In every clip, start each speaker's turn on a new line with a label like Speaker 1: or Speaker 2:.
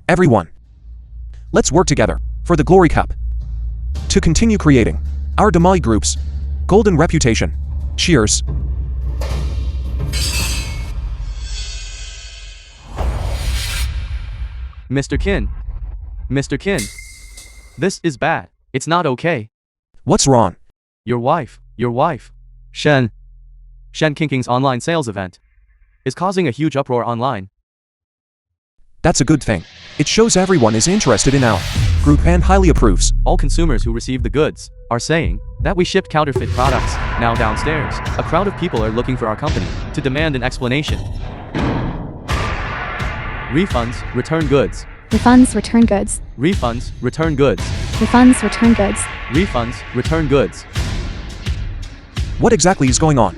Speaker 1: Everyone, let's work together for the Glory Cup to continue creating our Damai Group's golden reputation. Cheers.
Speaker 2: Mr. Qin. Mr. Qin. This is bad. It's not okay.
Speaker 1: What's wrong?
Speaker 2: Your wife, Shen Kingking's online sales event is causing a huge uproar online.
Speaker 1: That's a good thing. It shows everyone is interested in our group and highly approves.
Speaker 2: All consumers who receive the goods are saying that we shipped counterfeit products. Now downstairs, a crowd of people are looking for our company to demand an explanation. Refunds, return goods.
Speaker 3: Refunds, return goods.
Speaker 2: Refunds, return goods.
Speaker 3: Refunds, return goods.
Speaker 2: Refunds, return goods.
Speaker 1: What exactly is going on?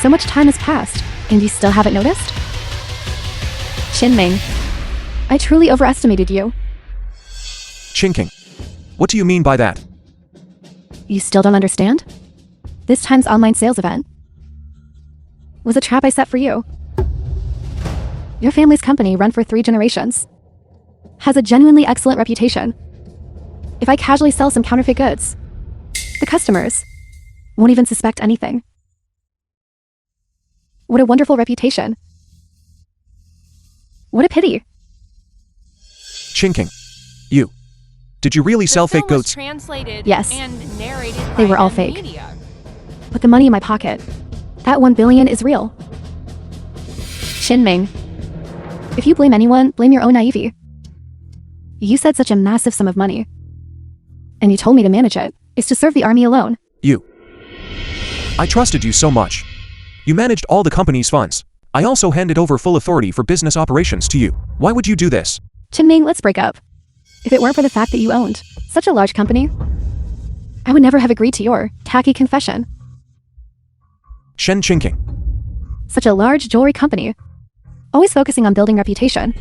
Speaker 3: So much time has passed, and you still haven't noticed? Qinming, I truly overestimated you.
Speaker 1: Chinking. What do you mean by that?
Speaker 3: You still don't understand? This time's online sales event was a trap I set for you. Your family's company, run for 3 generations, has a genuinely excellent reputation. If I casually sell some counterfeit goods, the customers won't even suspect anything. What a wonderful reputation. What a pity.
Speaker 1: Chinking. Did you really sell fake goats?
Speaker 3: Yes.
Speaker 4: And narrated
Speaker 3: They
Speaker 4: by
Speaker 3: were all
Speaker 4: the
Speaker 3: fake.
Speaker 4: media.
Speaker 3: But the money in my pocket, that 1 billion is real. Qinming, if you blame anyone, blame your own naivety. You said such a massive sum of money, and you told me to manage it is to serve the army alone.
Speaker 1: I trusted you so much. You managed all the company's funds. I also handed over full authority for business operations to you. Why would you do this?
Speaker 3: Qinming, let's break up. If it weren't for the fact that you owned such a large company, I would never have agreed to your tacky confession.
Speaker 1: Shen Chinking.
Speaker 3: Such a large jewelry company, always focusing on building reputation.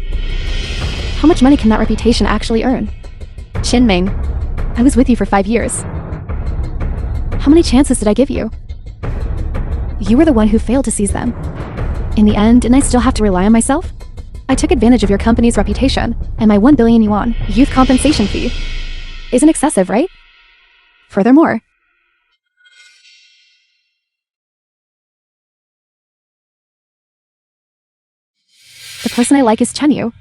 Speaker 3: How much money can that reputation actually earn? Qinming, I was with you for 5 years. How many chances did I give you? You were the one who failed to seize them. In the end, didn't I still have to rely on myself? I took advantage of your company's reputation, and my 1 billion yuan youth compensation fee isn't excessive, right? Furthermore, the person I like is Chen Yu.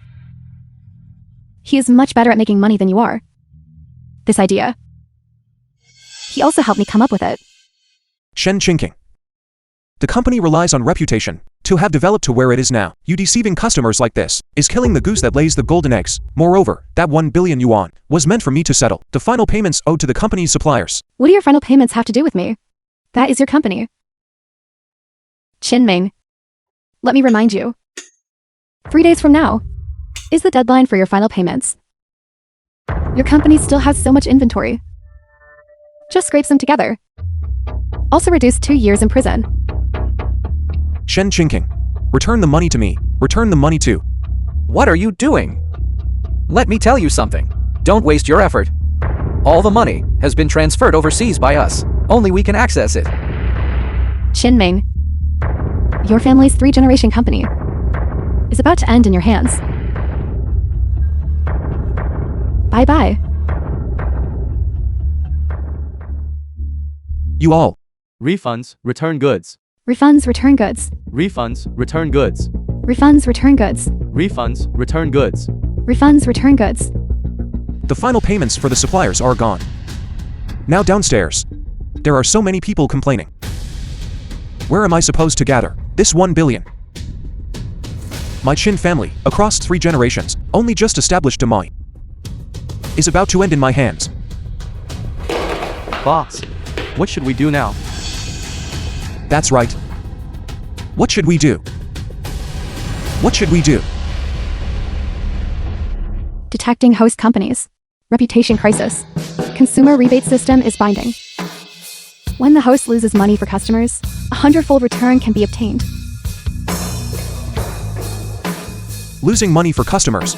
Speaker 3: He is much better at making money than you are. This idea. He also helped me come up with it.
Speaker 1: Shen Chinking. The company relies on reputation to have developed to where it is now. You deceiving customers like this is killing the goose that lays the golden eggs. Moreover, that 1 billion yuan was meant for me to settle the final payments owed to the company's suppliers.
Speaker 3: What do your final payments have to do with me? That is your company. Qinming, let me remind you. 3 days from now is the deadline for your final payments. Your company still has so much inventory. Just scrape them together. Also reduce 2 years in prison.
Speaker 1: Shen Chinking. Return the money to me. Return the money to.
Speaker 5: What are you doing? Let me tell you something. Don't waste your effort. All the money has been transferred overseas by us. Only we can access it.
Speaker 3: Qinming, your family's 3-generation company is about to end in your hands. Bye-bye.
Speaker 1: You all.
Speaker 2: Refunds, return goods.
Speaker 3: Refunds, return goods.
Speaker 2: Refunds, return goods.
Speaker 3: Refunds, return goods.
Speaker 2: Refunds, return goods.
Speaker 3: Refunds, return goods.
Speaker 1: The final payments for the suppliers are gone. Now downstairs. There are so many people complaining. Where am I supposed to gather this 1 billion? My Qin family, across 3 generations, only just established Damai, is about to end in my hands.
Speaker 2: Boss, what should we do now?
Speaker 1: That's right. What should we do? What should we do?
Speaker 3: Detecting host companies. Reputation crisis. Consumer rebate system is binding. When the host loses money for customers, a 100-fold return can be obtained.
Speaker 1: Losing money for customers.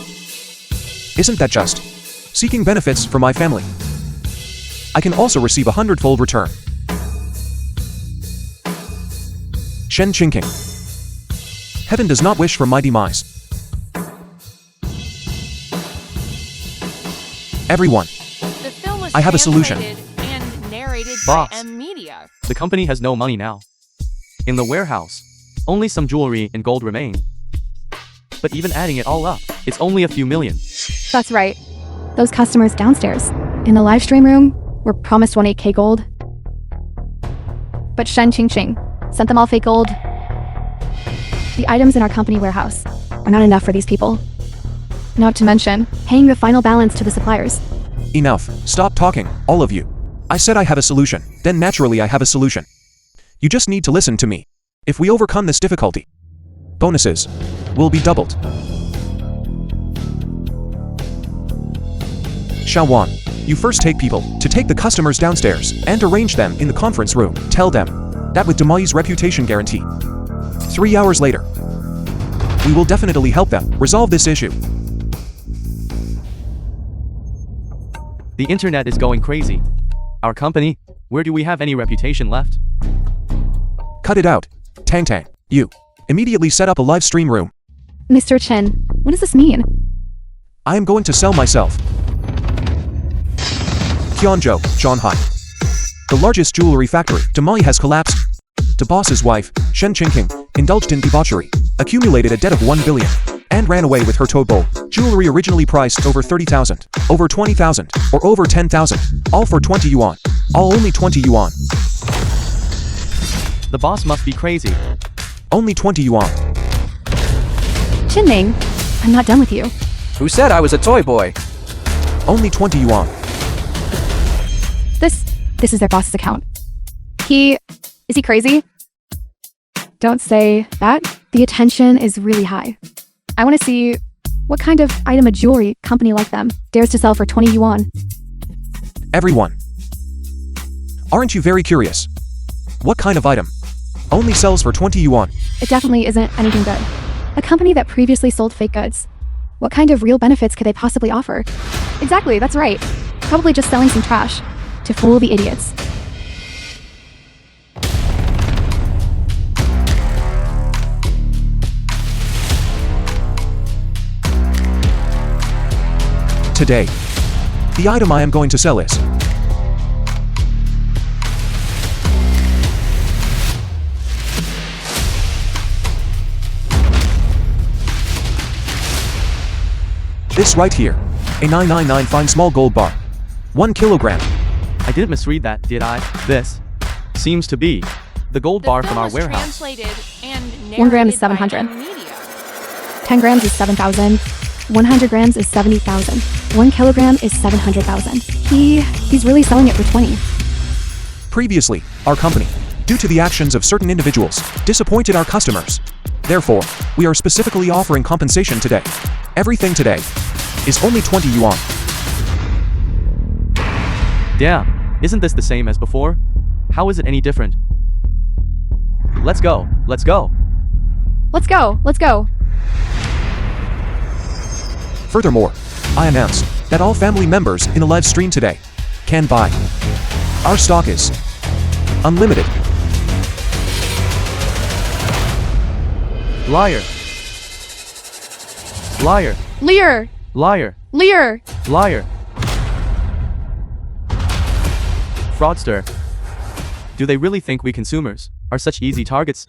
Speaker 1: Isn't that just seeking benefits for my family? I can also receive a 100-fold return. Shen Chinking. Heaven does not wish for my demise. Everyone,
Speaker 4: The film was
Speaker 1: I have a solution.
Speaker 4: translated and narrated
Speaker 2: Boss.
Speaker 4: by M Media.
Speaker 2: The company has no money now. In the warehouse, only some jewelry and gold remain. But even adding it all up, it's only a few million.
Speaker 3: That's right. Those customers downstairs, in the live stream room, were promised 18K gold. But Shen Qingqing sent them all fake gold. The items in our company warehouse are not enough for these people. Not to mention, paying the final balance to the suppliers.
Speaker 1: Enough. Stop talking, all of you. I said I have a solution, then naturally I have a solution. You just need to listen to me. If we overcome this difficulty, bonuses will be doubled. Xiaowan, you first take people to take the customers downstairs and arrange them in the conference room. Tell them that with Demai's reputation guarantee, 3 hours later, we will definitely help them resolve this issue.
Speaker 2: The internet is going crazy. Our company, where do we have any reputation left?
Speaker 1: Cut it out. Tang Tang, you immediately set up a live stream room.
Speaker 3: Mr. Chen, what does this mean?
Speaker 1: I am going to sell myself. Qianzhou, Zhanghai. The largest jewelry factory, Demai, has collapsed. The boss's wife, Shen Qingqing, indulged in debauchery, accumulated a debt of 1 billion, and ran away with her toad bowl. Jewelry originally priced over 30,000, over 20,000, or over 10,000, all for 20 yuan. All only 20 yuan.
Speaker 2: The boss must be crazy.
Speaker 1: Only 20 yuan.
Speaker 3: Qinming, I'm not done with you.
Speaker 5: Who said I was a toy boy?
Speaker 1: Only 20 yuan.
Speaker 3: This is their boss's account. Is he crazy? Don't say that. The attention is really high. I want to see what kind of item a jewelry company like them dares to sell for 20 yuan.
Speaker 1: Everyone. Aren't you very curious? What kind of item only sells for 20 yuan?
Speaker 3: It definitely isn't anything good. A company that previously sold fake goods. What kind of real benefits could they possibly offer? Exactly, that's right. Probably just selling some trash to fool the idiots.
Speaker 1: Today, the item I am going to sell is this right here, a 999 fine small gold bar, 1 kilogram.
Speaker 2: I didn't misread that, did I? This seems to be the gold bar from our warehouse.
Speaker 3: 1 gram is 700.
Speaker 4: 10
Speaker 3: 10 grams is 7,000. 100 grams is 70,000. 1 kilogram is 700,000. He's really selling it for 20.
Speaker 1: Previously, our company, due to the actions of certain individuals, disappointed our customers. Therefore, we are specifically offering compensation today. Everything today is only 20 yuan.
Speaker 2: Damn, isn't this the same as before? How is it any different? Let's go, let's go.
Speaker 3: Let's go, let's go.
Speaker 1: Furthermore, I announced that all family members in the live stream today can buy. Our stock is unlimited.
Speaker 2: Liar. Liar.
Speaker 3: Lear!
Speaker 2: Liar.
Speaker 3: Lear!
Speaker 2: Liar. Fraudster. Do they really think we consumers are such easy targets?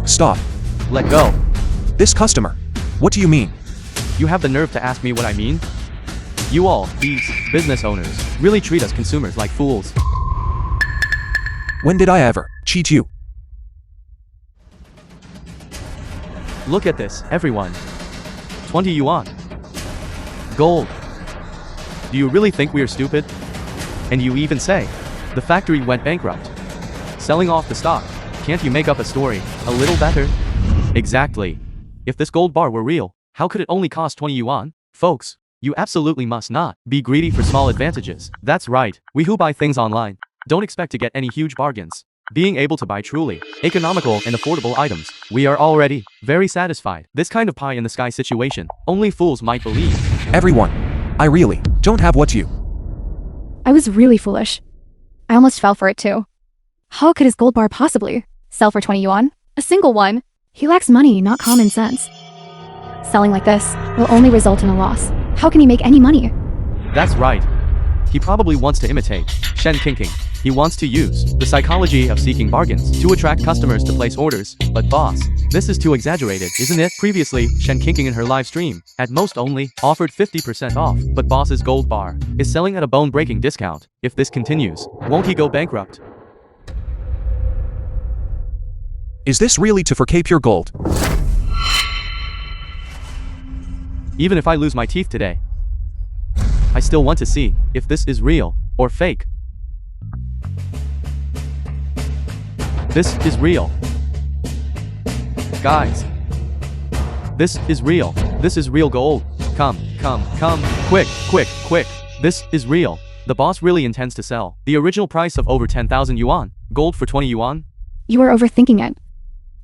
Speaker 1: Stop.
Speaker 2: Let go.
Speaker 1: This customer. What do you mean?
Speaker 2: You have the nerve to ask me what I mean? You all, these business owners, really treat us consumers like fools.
Speaker 1: When did I ever cheat you?
Speaker 2: Look at this, everyone. 20 yuan. Gold. Do you really think we are stupid? And you even say, the factory went bankrupt. Selling off the stock. Can't you make up a story a little better? Exactly. If this gold bar were real, how could it only cost 20 yuan? Folks, you absolutely must not be greedy for small advantages. That's right, we who buy things online don't expect to get any huge bargains. Being able to buy truly economical and affordable items, we are already very satisfied. This kind of pie in the sky situation, only fools might believe.
Speaker 1: Everyone, I really don't have what you.
Speaker 3: I was really foolish. I almost fell for it too. How could his gold bar possibly sell for 20 yuan? A single one. He lacks money, not common sense. Selling like this will only result in a loss. How can he make any money?
Speaker 2: That's right. He probably wants to imitate Shen Kinking. He wants to use the psychology of seeking bargains to attract customers to place orders. But boss, this is too exaggerated, isn't it? Previously, Shen Kinking in her live stream, at most only, offered 50% off. But boss's gold bar is selling at a bone-breaking discount. If this continues, won't he go bankrupt?
Speaker 1: Is this really to fork pure gold?
Speaker 2: Even if I lose my teeth today, I still want to see if this is real or fake. This is real. Guys. This is real. This is real gold. Come. Quick. This is real. The boss really intends to sell the original price of over 10,000 yuan. Gold for 20 yuan?
Speaker 3: You are overthinking it.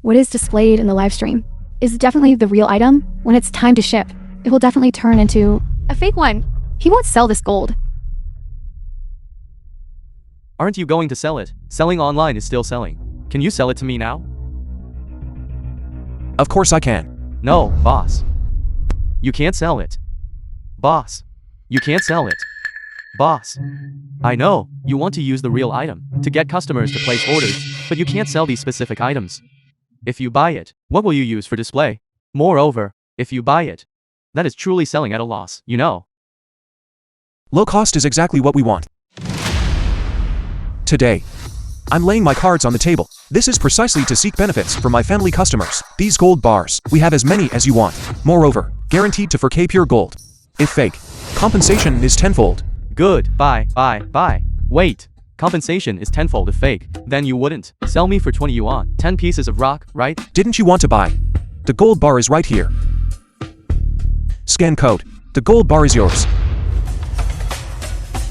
Speaker 3: What is displayed in the live stream is definitely the real item. When it's time to ship, it will definitely turn into a fake one. He won't sell this gold.
Speaker 2: Aren't you going to sell it? Selling online is still selling. Can you sell it to me now?
Speaker 1: Of course I can.
Speaker 2: No, boss. You can't sell it. Boss. You can't sell it. Boss. I know, you want to use the real item to get customers to place orders, but you can't sell these specific items. If you buy it, what will you use for display? Moreover, if you buy it, that is truly selling at a loss, you know.
Speaker 1: Low cost is exactly what we want. Today, I'm laying my cards on the table. This is precisely to seek benefits for my family customers. These gold bars, we have as many as you want. Moreover, guaranteed to fork pure gold. If fake, compensation is tenfold.
Speaker 2: Good, bye. Wait, compensation is tenfold if fake. Then you wouldn't sell me for 20 yuan, 10 pieces of rock, right?
Speaker 1: Didn't you want to buy? The gold bar is right here. Scan code. The gold bar is yours.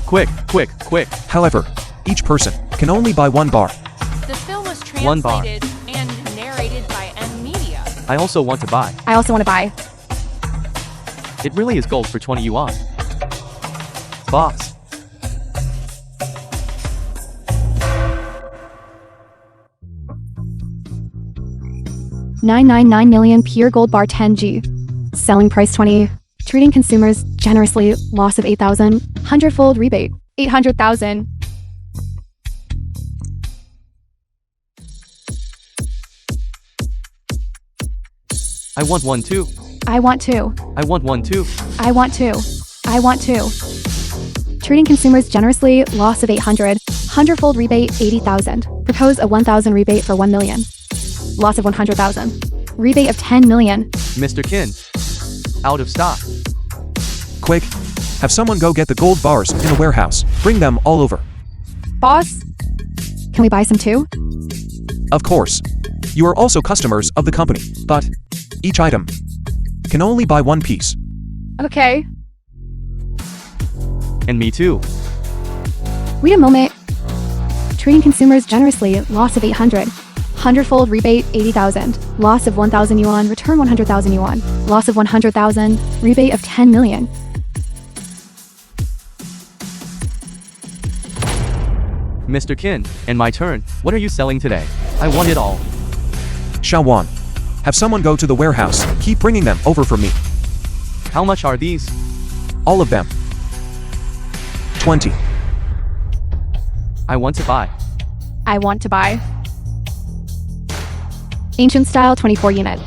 Speaker 2: Quick.
Speaker 1: However, each person can only buy one bar.
Speaker 4: The film was
Speaker 2: One bar.
Speaker 4: translated and narrated by M Media.
Speaker 2: I also want to buy.
Speaker 3: I also want to buy.
Speaker 2: It really is gold for 20 yuan. Boss.
Speaker 3: $999 million pure gold bar 10G. Selling price 20. Treating consumers generously. Loss of 8,000. 100-fold rebate. 800,000.
Speaker 2: I want one too.
Speaker 3: I want to.
Speaker 2: I want one too.
Speaker 3: I want to. I want to. Treating consumers generously. Loss of 800. 100-fold rebate. 80,000. Propose a 1,000 rebate for 1 million. Loss of 100,000. Rebate of 10 million.
Speaker 2: Mr. Kin. Out of stock.
Speaker 1: Quick, have someone go get the gold bars in the warehouse. Bring them all over.
Speaker 3: Boss? Can we buy some too?
Speaker 1: Of course. You are also customers of the company, but each item can only buy one piece.
Speaker 3: Okay.
Speaker 2: And me too.
Speaker 3: Wait a moment. Treating consumers generously. Loss of 800. 100-fold rebate. 80,000. Loss of 1,000 yuan. Return 100,000 yuan. Loss of 100,000. Rebate of 10 million.
Speaker 2: Mr. Kin, and my turn. What are you selling today? I want it all.
Speaker 1: Xiaowan, have someone go to the warehouse. Keep bringing them over for me.
Speaker 2: How much are these?
Speaker 1: All of them. 20.
Speaker 2: I want to buy.
Speaker 3: I want to buy. Ancient style 24 unit.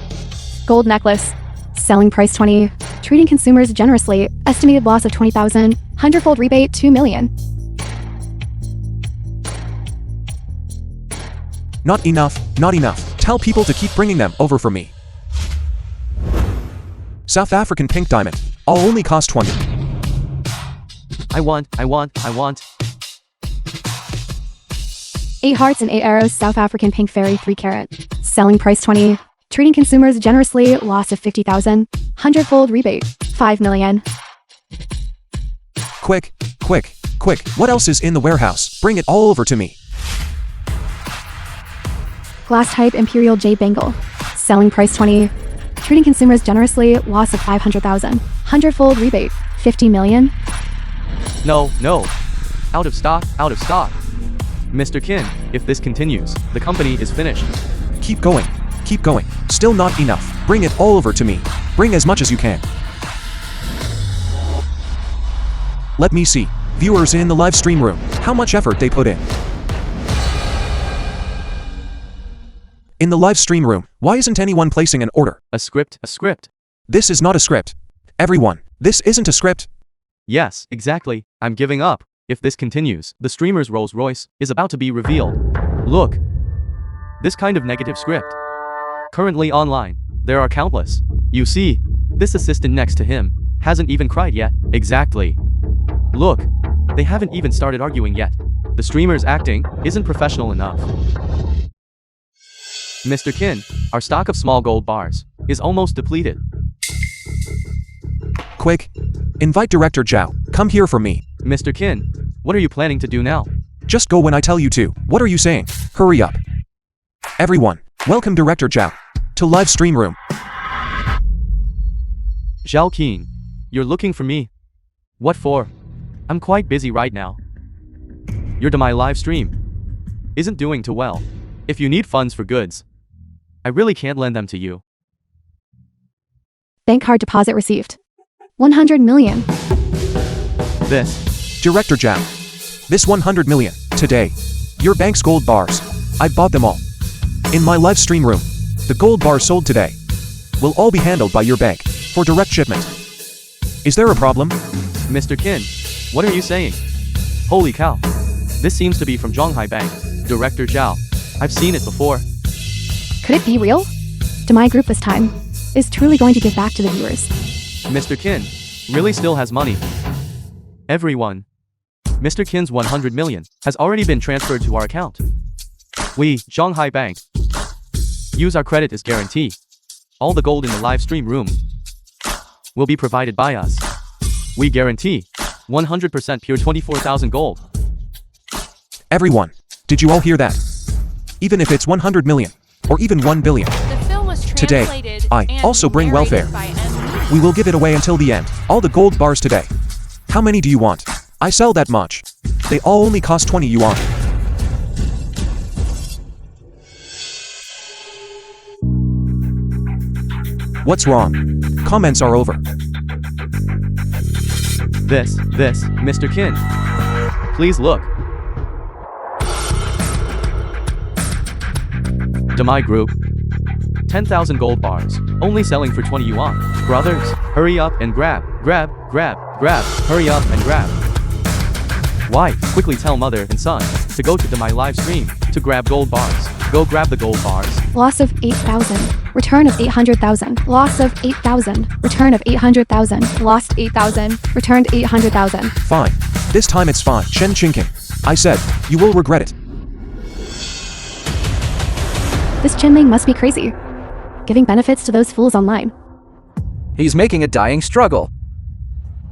Speaker 3: Gold necklace. Selling price 20. Treating consumers generously. Estimated loss of 20,000. 100-fold rebate 2 million.
Speaker 1: Not enough, not enough. Tell people to keep bringing them over for me. South African pink diamond. All only cost 20.
Speaker 2: I want.
Speaker 3: 8 hearts and 8 arrows. South African pink fairy 3 carat. Selling price 20. Treating consumers generously. Loss of 50,000. 100-fold rebate 5 million.
Speaker 1: Quick. What else is in the warehouse? Bring it all over to me.
Speaker 3: Glass type imperial jade bangle. Selling price 20. Treating consumers generously. Loss of 500,000. 100-fold rebate 50 million.
Speaker 2: No. Out of stock. Mr. Kin, if this continues, the company is finished.
Speaker 1: Keep going. Still not enough. Bring it all over to me. Bring as much as you can. Let me see. Viewers in the live stream room, how much effort they put in. In the live stream room, why isn't anyone placing an order?
Speaker 2: A script, a script.
Speaker 1: This is not a script. Everyone, this isn't a script.
Speaker 2: Yes, exactly. I'm giving up. If this continues, the streamer's Rolls Royce is about to be revealed. Look. This kind of negative script. Currently online, there are countless. You see, this assistant next to him hasn't even cried yet. Exactly. Look, they haven't even started arguing yet. The streamer's acting isn't professional enough. Mr. Kin, our stock of small gold bars is almost depleted.
Speaker 1: Quick. Invite Director Zhao. Come here for me.
Speaker 2: Mr. Kin, what are you planning to do now?
Speaker 1: Just go when I tell you to. What are you saying? Hurry up. Everyone, welcome Director Zhao to live stream room.
Speaker 2: Zhao Qin, you're looking for me? What for? I'm quite busy right now. Your my live stream isn't doing too well. If you need funds for goods, I really can't lend them to you.
Speaker 3: Bank card deposit received. 100 million.
Speaker 2: This.
Speaker 1: Director Zhao. This 100 million, today. Your bank's gold bars. I bought them all. In my live stream room. The gold bars sold today will all be handled by your bank for direct shipment. Is there a problem?
Speaker 2: Mr. Kin, what are you saying? Holy cow. This seems to be from Zhonghai Bank. Director Zhao. I've seen it before.
Speaker 3: Could it be real? My group this time is truly going to give back to the viewers.
Speaker 2: Mr. Kin really still has money. Everyone. Mr. Kin's 100 million has already been transferred to our account. We, Zhonghai Bank, use our credit as guarantee. All the gold in the live stream room will be provided by us. We guarantee 100% pure 24,000 gold.
Speaker 1: Everyone, did you all hear that? Even if it's 100 million, or even 1 billion.
Speaker 4: The film was
Speaker 1: Today,
Speaker 4: translated
Speaker 1: I
Speaker 4: and
Speaker 1: also bring
Speaker 4: narrated
Speaker 1: welfare.
Speaker 4: by M.
Speaker 1: We will give it away until the end. All the gold bars today. How many do you want? I sell that much. They all only cost 20 yuan. What's wrong? Comments are over.
Speaker 2: This, Mr. Kin. Please look. To my group. 10,000 gold bars, only selling for 20 yuan. Brothers, hurry up and grab, hurry up and grab. Wife, quickly tell mother and son to go to my live stream to grab gold bars. Go grab the gold bars.
Speaker 3: Loss of 8,000. Return of 800,000. Loss of 8,000. Return of 800,000. Lost 8,000. Returned 800,000.
Speaker 1: Fine. This time it's fine. Shen Qingking. I said, you will regret it.
Speaker 3: This Chinming must be crazy. Giving benefits to those fools online.
Speaker 5: He's making a dying struggle.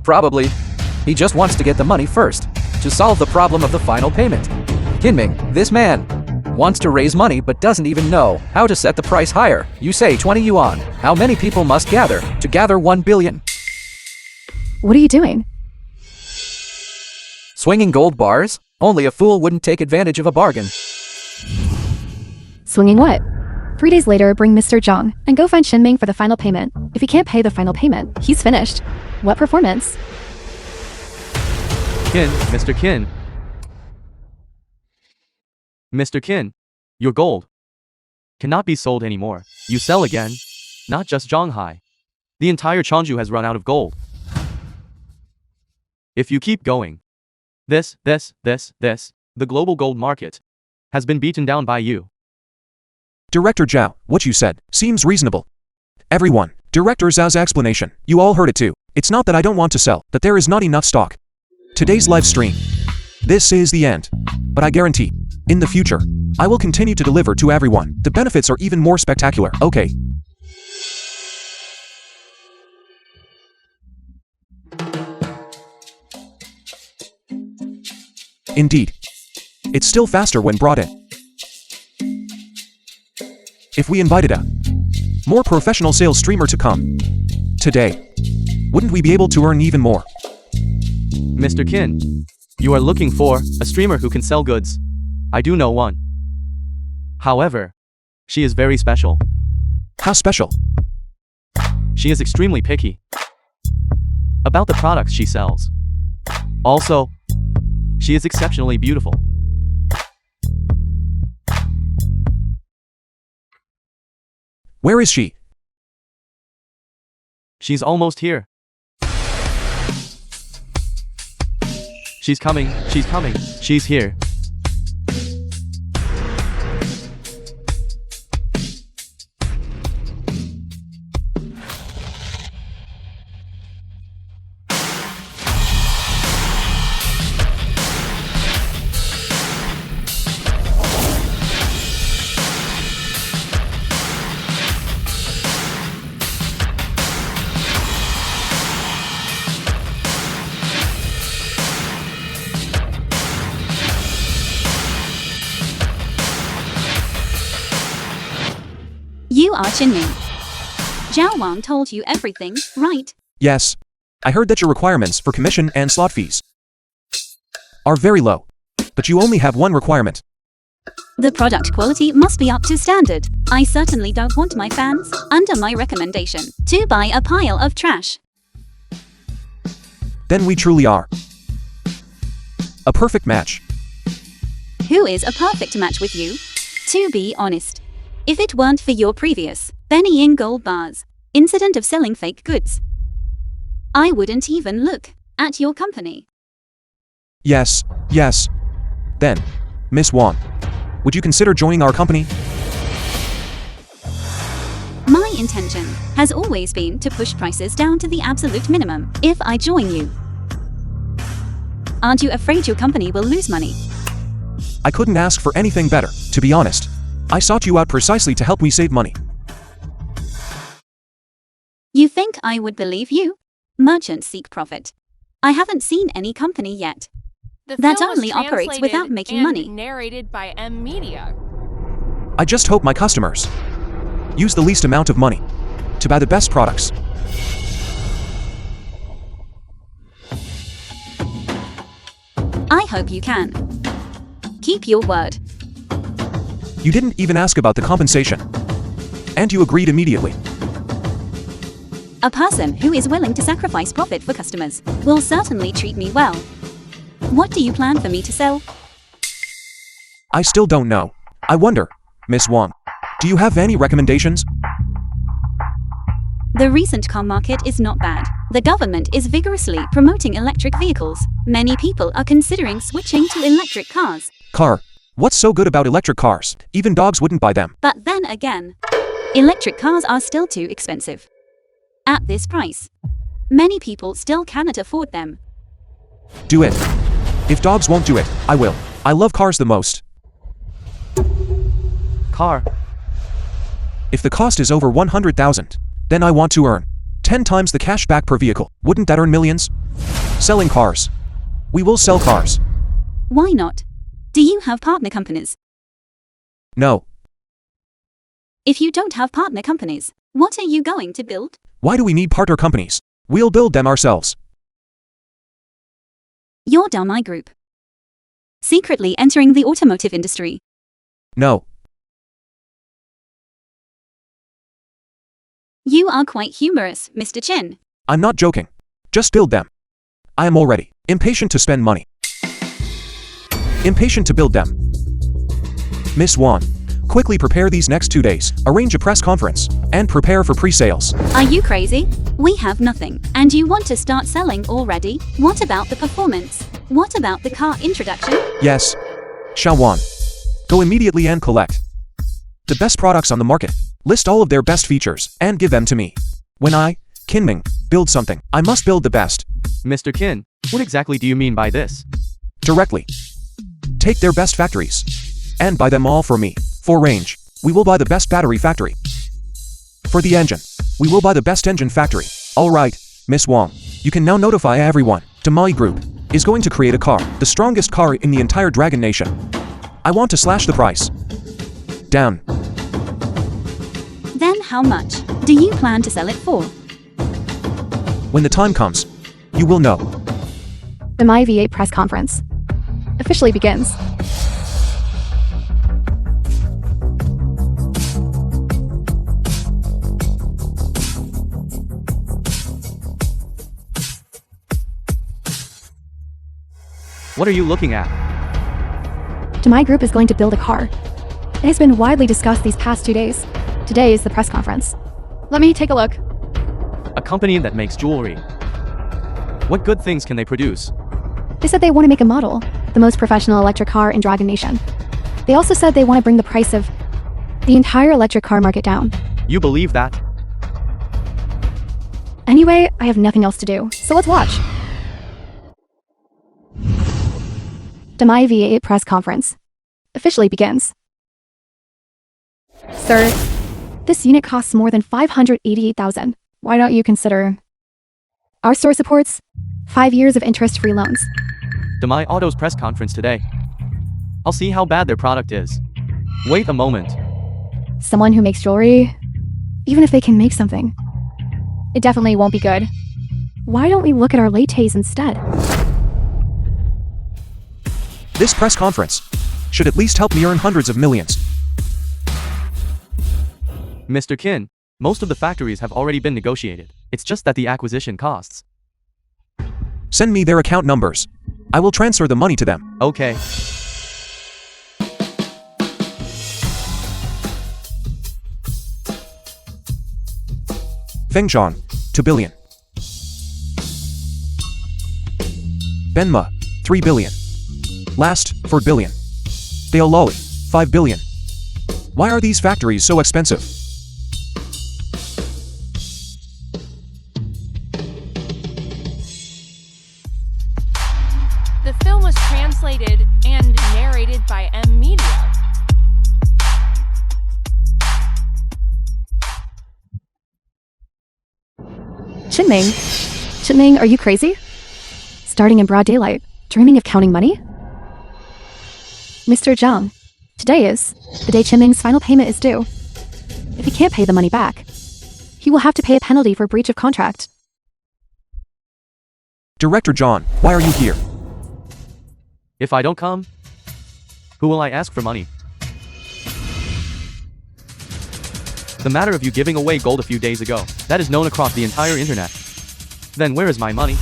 Speaker 5: Probably. He just wants to get the money first, to solve the problem of the final payment. Kinming, this man, wants to raise money but doesn't even know how to set the price higher. You say 20 yuan. How many people must gather to gather 1 billion?
Speaker 3: What are you doing?
Speaker 5: Swinging gold bars? Only a fool wouldn't take advantage of a bargain.
Speaker 3: Swinging what? 3 days later, bring Mr. Zhang and go find Chinming for the final payment. If he can't pay the final payment, he's finished. What performance?
Speaker 2: Kin, Mr. Kin. Mr. Kin, your gold cannot be sold anymore. You sell again. Not just Zhonghai. The entire Changju has run out of gold. If you keep going, the global gold market has been beaten down by you.
Speaker 1: Director Zhao, what you said seems reasonable. Everyone, Director Zhao's explanation, you all heard it too. It's not that I don't want to sell, that there is not enough stock. Today's live stream. This is the end. But I guarantee, in the future, I will continue to deliver to everyone. The benefits are even more spectacular. Okay. Indeed. It's still faster when brought in. If we invited a more professional sales streamer to come today, wouldn't we be able to earn even more?
Speaker 2: Mr. Kin, you are looking for a streamer who can sell goods. I do know one. However, she is very special.
Speaker 1: How special?
Speaker 2: She is extremely picky about the products she sells. Also, she is exceptionally beautiful.
Speaker 1: Where is she?
Speaker 2: She's almost here. She's coming, she's here.
Speaker 6: You are Chinming. Zhao Wang told you everything, right?
Speaker 1: Yes. I heard that your requirements for commission and slot fees are very low. But you only have one requirement.
Speaker 6: The product quality must be up to standard. I certainly don't want my fans, under my recommendation, to buy a pile of trash.
Speaker 1: Then we truly are a perfect match.
Speaker 6: Who is a perfect match with you? To be honest, if it weren't for your previous Benny in gold bars incident of selling fake goods, I wouldn't even look at your company.
Speaker 1: Yes. Then, Miss Wang, would you consider joining our company?
Speaker 6: My intention has always been to push prices down to the absolute minimum if I join you. Aren't you afraid your company will lose money?
Speaker 1: I couldn't ask for anything better, to be honest. I sought you out precisely to help me save money.
Speaker 6: You think I would believe you? Merchants seek profit. I haven't seen any company yet
Speaker 4: The
Speaker 6: that
Speaker 4: film was
Speaker 6: only operates without
Speaker 4: translated
Speaker 6: making
Speaker 4: and
Speaker 6: money.
Speaker 4: Narrated by M Media.
Speaker 1: I just hope my customers use the least amount of money to buy the best products.
Speaker 6: I hope you can. Keep your word.
Speaker 1: You didn't even ask about the compensation. And you agreed immediately.
Speaker 6: A person who is willing to sacrifice profit for customers will certainly treat me well. What do you plan for me to sell?
Speaker 1: I still don't know. I wonder, Miss Wang, do you have any recommendations?
Speaker 6: The recent car market is not bad. The government is vigorously promoting electric vehicles. Many people are considering switching to electric cars.
Speaker 1: Car. What's so good about electric cars? Even dogs wouldn't buy them.
Speaker 6: But then again, electric cars are still too expensive. At this price, many people still cannot afford them.
Speaker 1: Do it. If dogs won't do it, I will. I love cars the most.
Speaker 2: Car.
Speaker 1: If the cost is over 100,000, then I want to earn 10 times the cash back per vehicle. Wouldn't that earn millions? Selling cars. We will sell cars.
Speaker 6: Why not? Do you have partner companies?
Speaker 1: No.
Speaker 6: If you don't have partner companies, what are you going to build?
Speaker 1: Why do we need partner companies? We'll build them ourselves.
Speaker 6: You're Damai Group. Secretly entering the automotive industry.
Speaker 1: No.
Speaker 6: You are quite humorous, Mr. Chin.
Speaker 1: I'm not joking. Just build them. I am already impatient to spend money. Impatient to build them. Miss Wang, quickly prepare these next 2 days, arrange a press conference, and prepare for pre-sales.
Speaker 6: Are you crazy? We have nothing, and you want to start selling already? What about the performance? What about the car introduction?
Speaker 1: Yes. Xiaowan. Go immediately and collect the best products on the market. List all of their best features, and give them to me. When I, Kinming, build something, I must build the best.
Speaker 2: Mr. Qin, what exactly do you mean by this?
Speaker 1: Directly. Take their best factories and buy them all for me. For range, we will buy the best battery factory. For the engine, we will buy the best engine factory. Alright, Miss Wang, you can now notify everyone. Damai Group is going to create a car, the strongest car in the entire Dragon Nation. I want to slash the price down.
Speaker 6: Then how much do you plan to sell it for?
Speaker 1: When the time comes, you will know.
Speaker 3: The My V8 press conference officially begins.
Speaker 2: What are you looking at?
Speaker 3: My group is going to build a car. It has been widely discussed these past 2 days. Today is the press conference. Let me take a look.
Speaker 2: A company that makes jewelry. What good things can they produce?
Speaker 3: They said they want to make a model, the most professional electric car in Dragon Nation. They also said they want to bring the price of the entire electric car market down.
Speaker 2: You believe that?
Speaker 3: Anyway, I have nothing else to do, so let's watch. The My V8 press conference officially begins. Sir, this unit costs more than 588,000. Why don't you consider... Our store supports 5 years of interest-free loans.
Speaker 2: My Auto's press conference today. I'll see how bad their product is. Wait a moment.
Speaker 3: Someone who makes jewelry, even if they can make something, it definitely won't be good. Why don't we look at our lattes instead?
Speaker 1: This press conference should at least help me earn hundreds of millions.
Speaker 2: Mr. Kin, most of the factories have already been negotiated. It's just that the acquisition costs.
Speaker 1: Send me their account numbers. I will transfer the money to them.
Speaker 2: Okay.
Speaker 1: Fengzhang, 2 billion. Benma, 3 billion. Last, 4 billion. Daololi, 5 billion. Why are these factories so expensive?
Speaker 4: The film was translated and narrated by M Media.
Speaker 3: Chinming, are you crazy? Starting in broad daylight, dreaming of counting money? Mr. Zhang, today is the day Chinming's final payment is due. If he can't pay the money back, he will have to pay a penalty for breach of contract.
Speaker 1: Director John, why are you here?
Speaker 2: If I don't come, who will I ask for money? The matter of you giving away gold a few days ago, that is known across the entire internet. Then where is my money?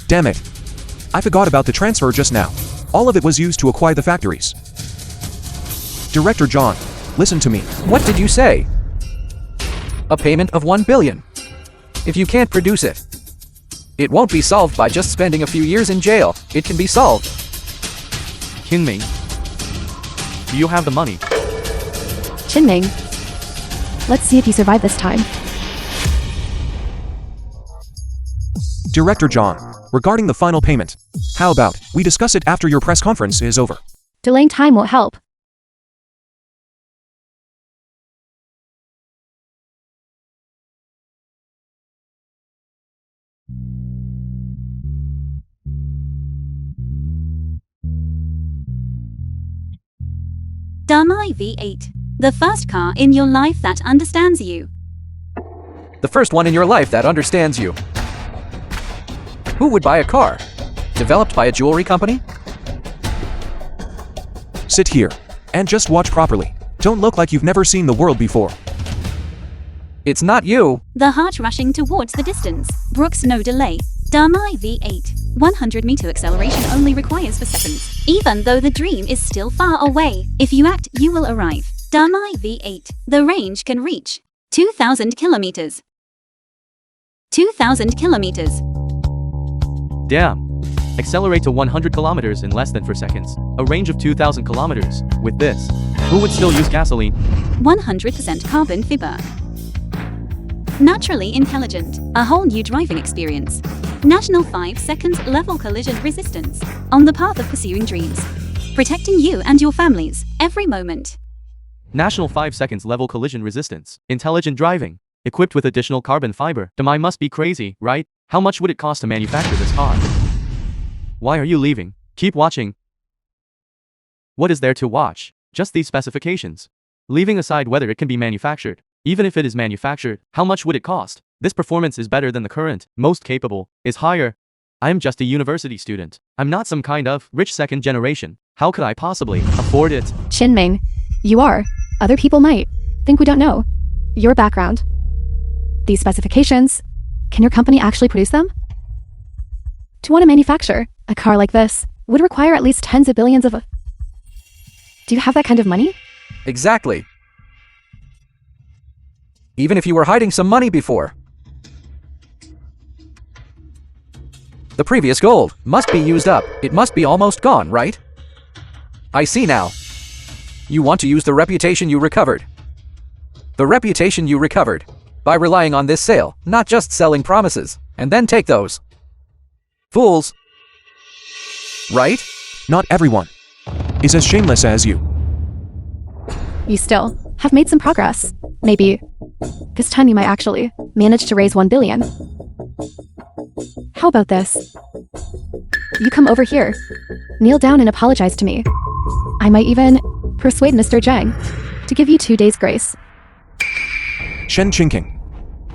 Speaker 1: Damn it. I forgot about the transfer just now. All of it was used to acquire the factories. Director John, listen to me.
Speaker 5: What did you say? A payment of 1 billion. If you can't produce it, it won't be solved by just spending a few years in jail. It can be solved.
Speaker 2: Kinming, do you have the money?
Speaker 3: Chinming, let's see if you survive this time.
Speaker 1: Director John, regarding the final payment, how about we discuss it after your press conference is over?
Speaker 3: Delaying time won't help.
Speaker 6: Damai V8. The first car in your life that understands you.
Speaker 5: The first one in your life that understands you. Who would buy a car? Developed by a jewelry company?
Speaker 1: Sit here and just watch properly. Don't look like you've never seen the world before.
Speaker 5: It's not you.
Speaker 6: The heart rushing towards the distance. Brooks no delay. Damai V8. 100-meter acceleration only requires for seconds. Even though the dream is still far away, if you act, you will arrive. Damai V8. The range can reach 2,000 kilometers. 2,000 kilometers.
Speaker 2: Damn. Accelerate to 100 kilometers in less than 4 seconds. A range of 2,000 kilometers. With this, who would still use gasoline?
Speaker 6: 100% carbon fiber. Naturally intelligent. A whole new driving experience. National 5 seconds level collision resistance. On the path of pursuing dreams. Protecting you and your families, every moment.
Speaker 2: National 5 seconds level collision resistance. Intelligent driving. Equipped with additional carbon fiber. Damai must be crazy, right? How much would it cost to manufacture this car? Why are you leaving? Keep watching. What is there to watch? Just these specifications. Leaving aside whether it can be manufactured. Even if it is manufactured, how much would it cost? This performance is better than the current, most capable, is higher. I am just a university student. I'm not some kind of rich second generation. How could I possibly afford it?
Speaker 3: Chinming, you are. Other people might think we don't know your background. These specifications, can your company actually produce them? To want to manufacture a car like this, would require at least tens of billions of... Do you have that kind of money?
Speaker 5: Exactly. Even if you were hiding some money before. The previous gold must be used up. It must be almost gone, right? I see now. You want to use the reputation you recovered. The reputation you recovered by relying on this sale, not just selling promises, and then take those. Fools. Right?
Speaker 1: Not everyone is as shameless as you.
Speaker 3: You still have made some progress. Maybe this time you might actually manage to raise 1 billion. How about this? You come over here, kneel down and apologize to me. I might even persuade Mr. Zhang to give you 2 days grace.
Speaker 1: Shen Qingking.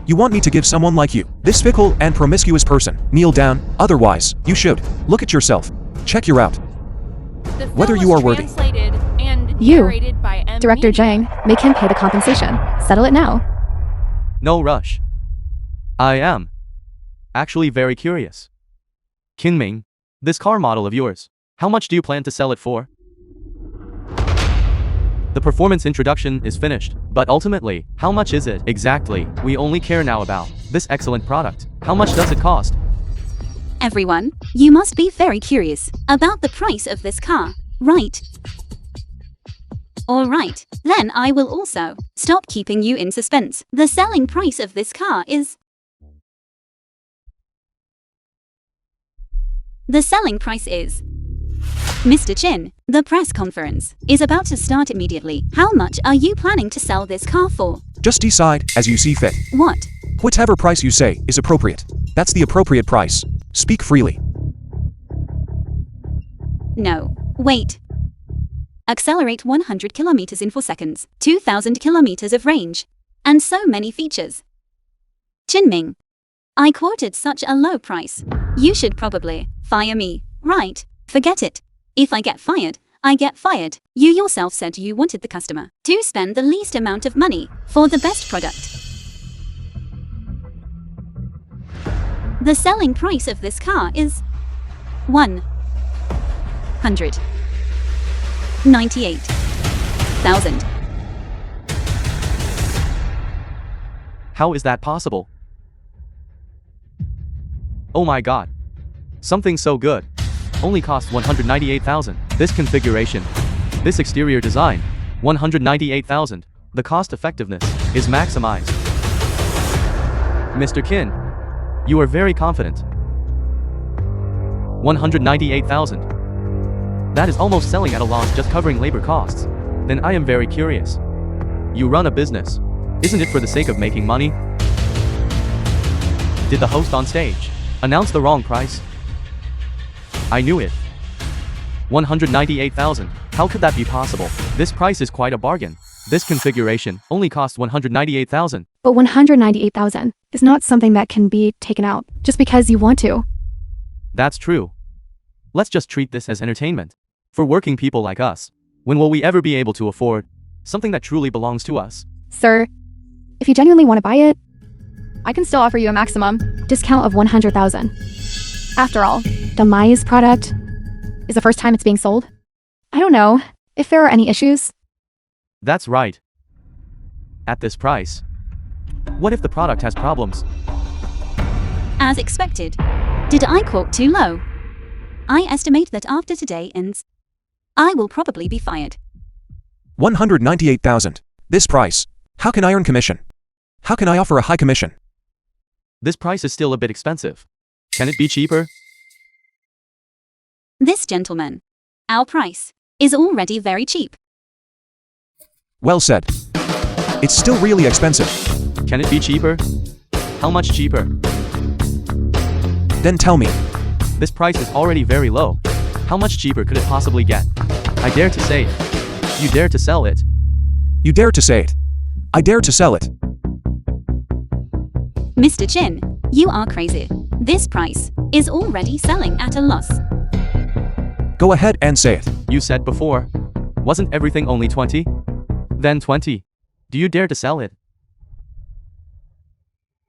Speaker 1: You want me to give someone like you, this fickle and promiscuous person, kneel down? Otherwise, you should look at yourself. Check you're out.
Speaker 4: The film
Speaker 1: Whether you
Speaker 4: was
Speaker 1: are worthy.
Speaker 4: translated and
Speaker 3: You,
Speaker 4: narrated by M.
Speaker 3: Director
Speaker 4: Media.
Speaker 3: Zhang, make him pay the compensation. Settle it now.
Speaker 2: No rush. I am actually very curious. Kinming, this car model of yours, how much do you plan to sell it for? The performance introduction is finished, but ultimately, how much is it exactly? We only care now about this excellent product. How much does it cost?
Speaker 6: Everyone, you must be very curious about the price of this car, right? Alright, then I will also stop keeping you in suspense. The selling price of this car is... The selling price is... Mr. Chin, the press conference is about to start immediately. How much are you planning to sell this car for?
Speaker 1: Just decide as you see fit.
Speaker 6: What?
Speaker 1: Whatever price you say is appropriate. That's the appropriate price. Speak freely.
Speaker 6: No. Wait. Accelerate 100 kilometers in 4 seconds, 2,000 kilometers of range, and so many features. Jinming, I quoted such a low price. You should probably fire me, right? Forget it. If I get fired, I get fired. You yourself said you wanted the customer to spend the least amount of money for the best product. The selling price of this car is 198,000.
Speaker 2: How is that possible? Oh my god. Something so good. Only cost 198,000. This configuration. This exterior design. 198,000. The cost effectiveness is maximized. Mr. Qin, you are very confident. 198,000. That is almost selling at a loss just covering labor costs. Then I am very curious. You run a business. Isn't it for the sake of making money? Did the host on stage announce the wrong price? I knew it. 198,000. How could that be possible? This price is quite a bargain. This configuration only costs 198,000.
Speaker 3: But 198,000 is not something that can be taken out just because you want to.
Speaker 2: That's true. Let's just treat this as entertainment. For working people like us, when will we ever be able to afford something that truly belongs to us?
Speaker 3: Sir, if you genuinely want to buy it, I can still offer you a maximum discount of 100,000. After all, the Mai's product is the first time it's being sold. I don't know if there are any issues.
Speaker 2: That's right. At this price. What if the product has problems?
Speaker 6: As expected. Did I quote too low? I estimate that after today ends, I will probably be fired.
Speaker 1: 198,000. This price. How can I earn commission? How can I offer a high commission?
Speaker 2: This price is still a bit expensive. Can it be cheaper?
Speaker 6: This gentleman. Our price is already very cheap.
Speaker 1: Well said. It's still really expensive.
Speaker 2: Can it be cheaper? How much cheaper?
Speaker 1: Then tell me.
Speaker 2: This price is already very low. How much cheaper could it possibly get? I dare to say it. You dare to sell it.
Speaker 1: You dare to say it. I dare to sell it.
Speaker 6: Mr. Chin, you are crazy. This price is already selling at a loss.
Speaker 1: Go ahead and say it.
Speaker 2: You said before. Wasn't everything only 20? Then 20. Do you dare to sell it?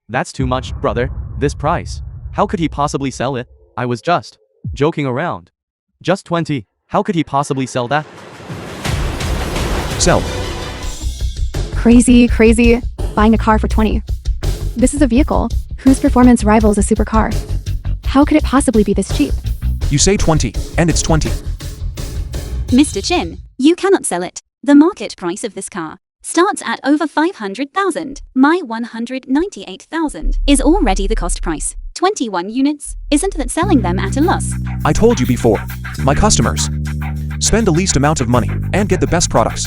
Speaker 2: That's too much, brother. This price. How could he possibly sell it? I was just joking around. Just 20. How could he possibly sell that?
Speaker 1: Sell.
Speaker 3: Crazy, crazy. Buying a car for 20. This is a vehicle whose performance rivals a supercar. How could it possibly be this cheap?
Speaker 1: You say 20, and it's 20.
Speaker 6: Mr. Chin, you cannot sell it. The market price of this car starts at over 500,000. My 198,000 is already the cost price. 21 units. Isn't that selling them at a loss?
Speaker 1: I told you before. My customers spend the least amount of money and get the best products.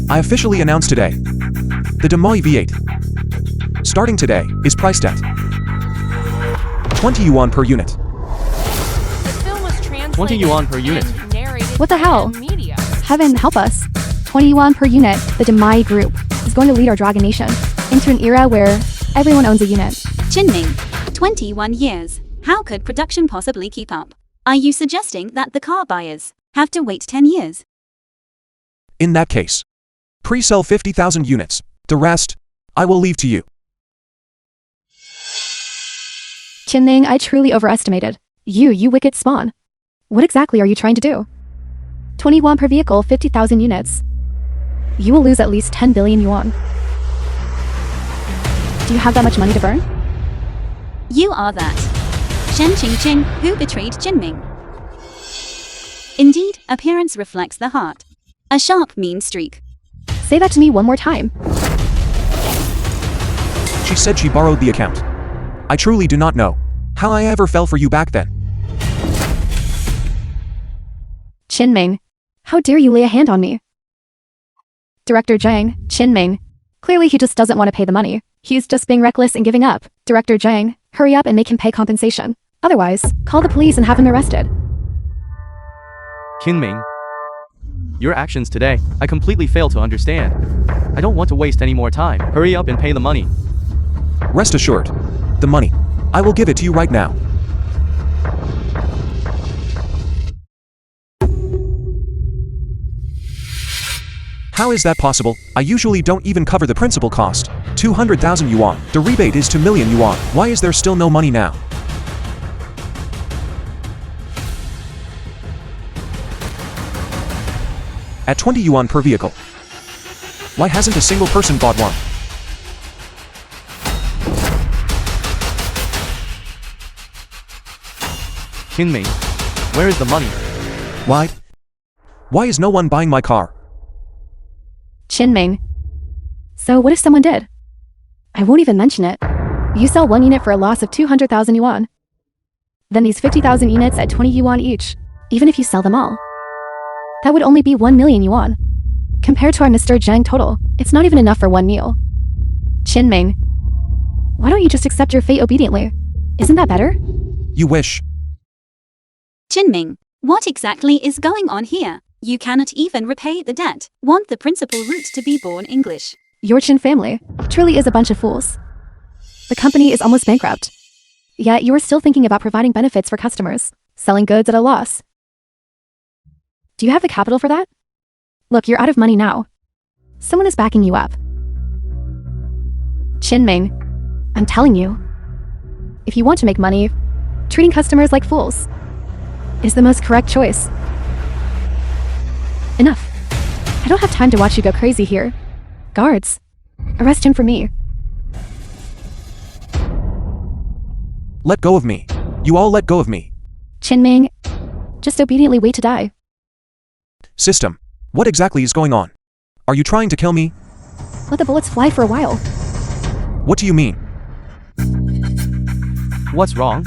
Speaker 1: I officially announced today. The Demoi V8, starting today, is priced at 20 yuan per unit.
Speaker 4: The film was translated
Speaker 2: 20 yuan per unit.
Speaker 4: and narrated
Speaker 3: What the
Speaker 4: by
Speaker 3: hell?
Speaker 4: Media.
Speaker 3: Heaven help us. 20 yuan per unit, the Demai Group is going to lead our Dragon Nation into an era where everyone owns a unit.
Speaker 6: Chinming, 21 years. How could production possibly keep up? Are you suggesting that the car buyers have to wait 10 years?
Speaker 1: In that case, pre-sell 50,000 units. The rest, I will leave to you.
Speaker 3: Chinming, I truly overestimated. You wicked spawn. What exactly are you trying to do? 20 yuan per vehicle, 50,000 units. You will lose at least 10 billion yuan. Do you have that much money to burn?
Speaker 6: You are that Shen Qingqing who betrayed Jinming. Indeed, appearance reflects the heart. A sharp, mean streak.
Speaker 3: Say that to me one more time.
Speaker 1: She said she borrowed the account. I truly do not know how I ever fell for you back then.
Speaker 3: Chinming, how dare you lay a hand on me? Director Zhang, Chinming. Clearly he just doesn't want to pay the money. He's just being reckless and giving up. Director Zhang, hurry up and make him pay compensation. Otherwise, call the police and have him arrested.
Speaker 2: Kinming. Your actions today, I completely fail to understand. I don't want to waste any more time. Hurry up and pay the money.
Speaker 1: Rest assured, the money, I will give it to you right now. How is that possible? I usually don't even cover the principal cost. 200,000 yuan. The rebate is 2 million yuan. Why is there still no money now? At 20 yuan per vehicle. Why hasn't a single person bought one?
Speaker 2: Kinming. Where is the money?
Speaker 1: Why? Why is no one buying my car?
Speaker 3: Chinming. So what if someone did? I won't even mention it. You sell one unit for a loss of 200,000 yuan. Then these 50,000 units at 20 yuan each, even if you sell them all. That would only be 1 million yuan. Compared to our Mr. Zhang total, it's not even enough for one meal. Chinming. Why don't you just accept your fate obediently? Isn't that better?
Speaker 1: You wish.
Speaker 6: Chinming, what exactly is going on here? You cannot even repay the debt. Want the principal route to be born English.
Speaker 3: Your Chin family truly is a bunch of fools. The company is almost bankrupt. Yet you are still thinking about providing benefits for customers, selling goods at a loss. Do you have the capital for that? Look, you're out of money now. Someone is backing you up. Chinming, I'm telling you, if you want to make money, treating customers like fools is the most correct choice. Enough. I don't have time to watch you go crazy here. Guards, arrest him for me.
Speaker 1: Let go of me. You all let go of me.
Speaker 3: Chinming, just obediently wait to die.
Speaker 1: System, what exactly is going on? Are you trying to kill me?
Speaker 3: Let the bullets fly for a while.
Speaker 1: What do you mean?
Speaker 2: What's wrong?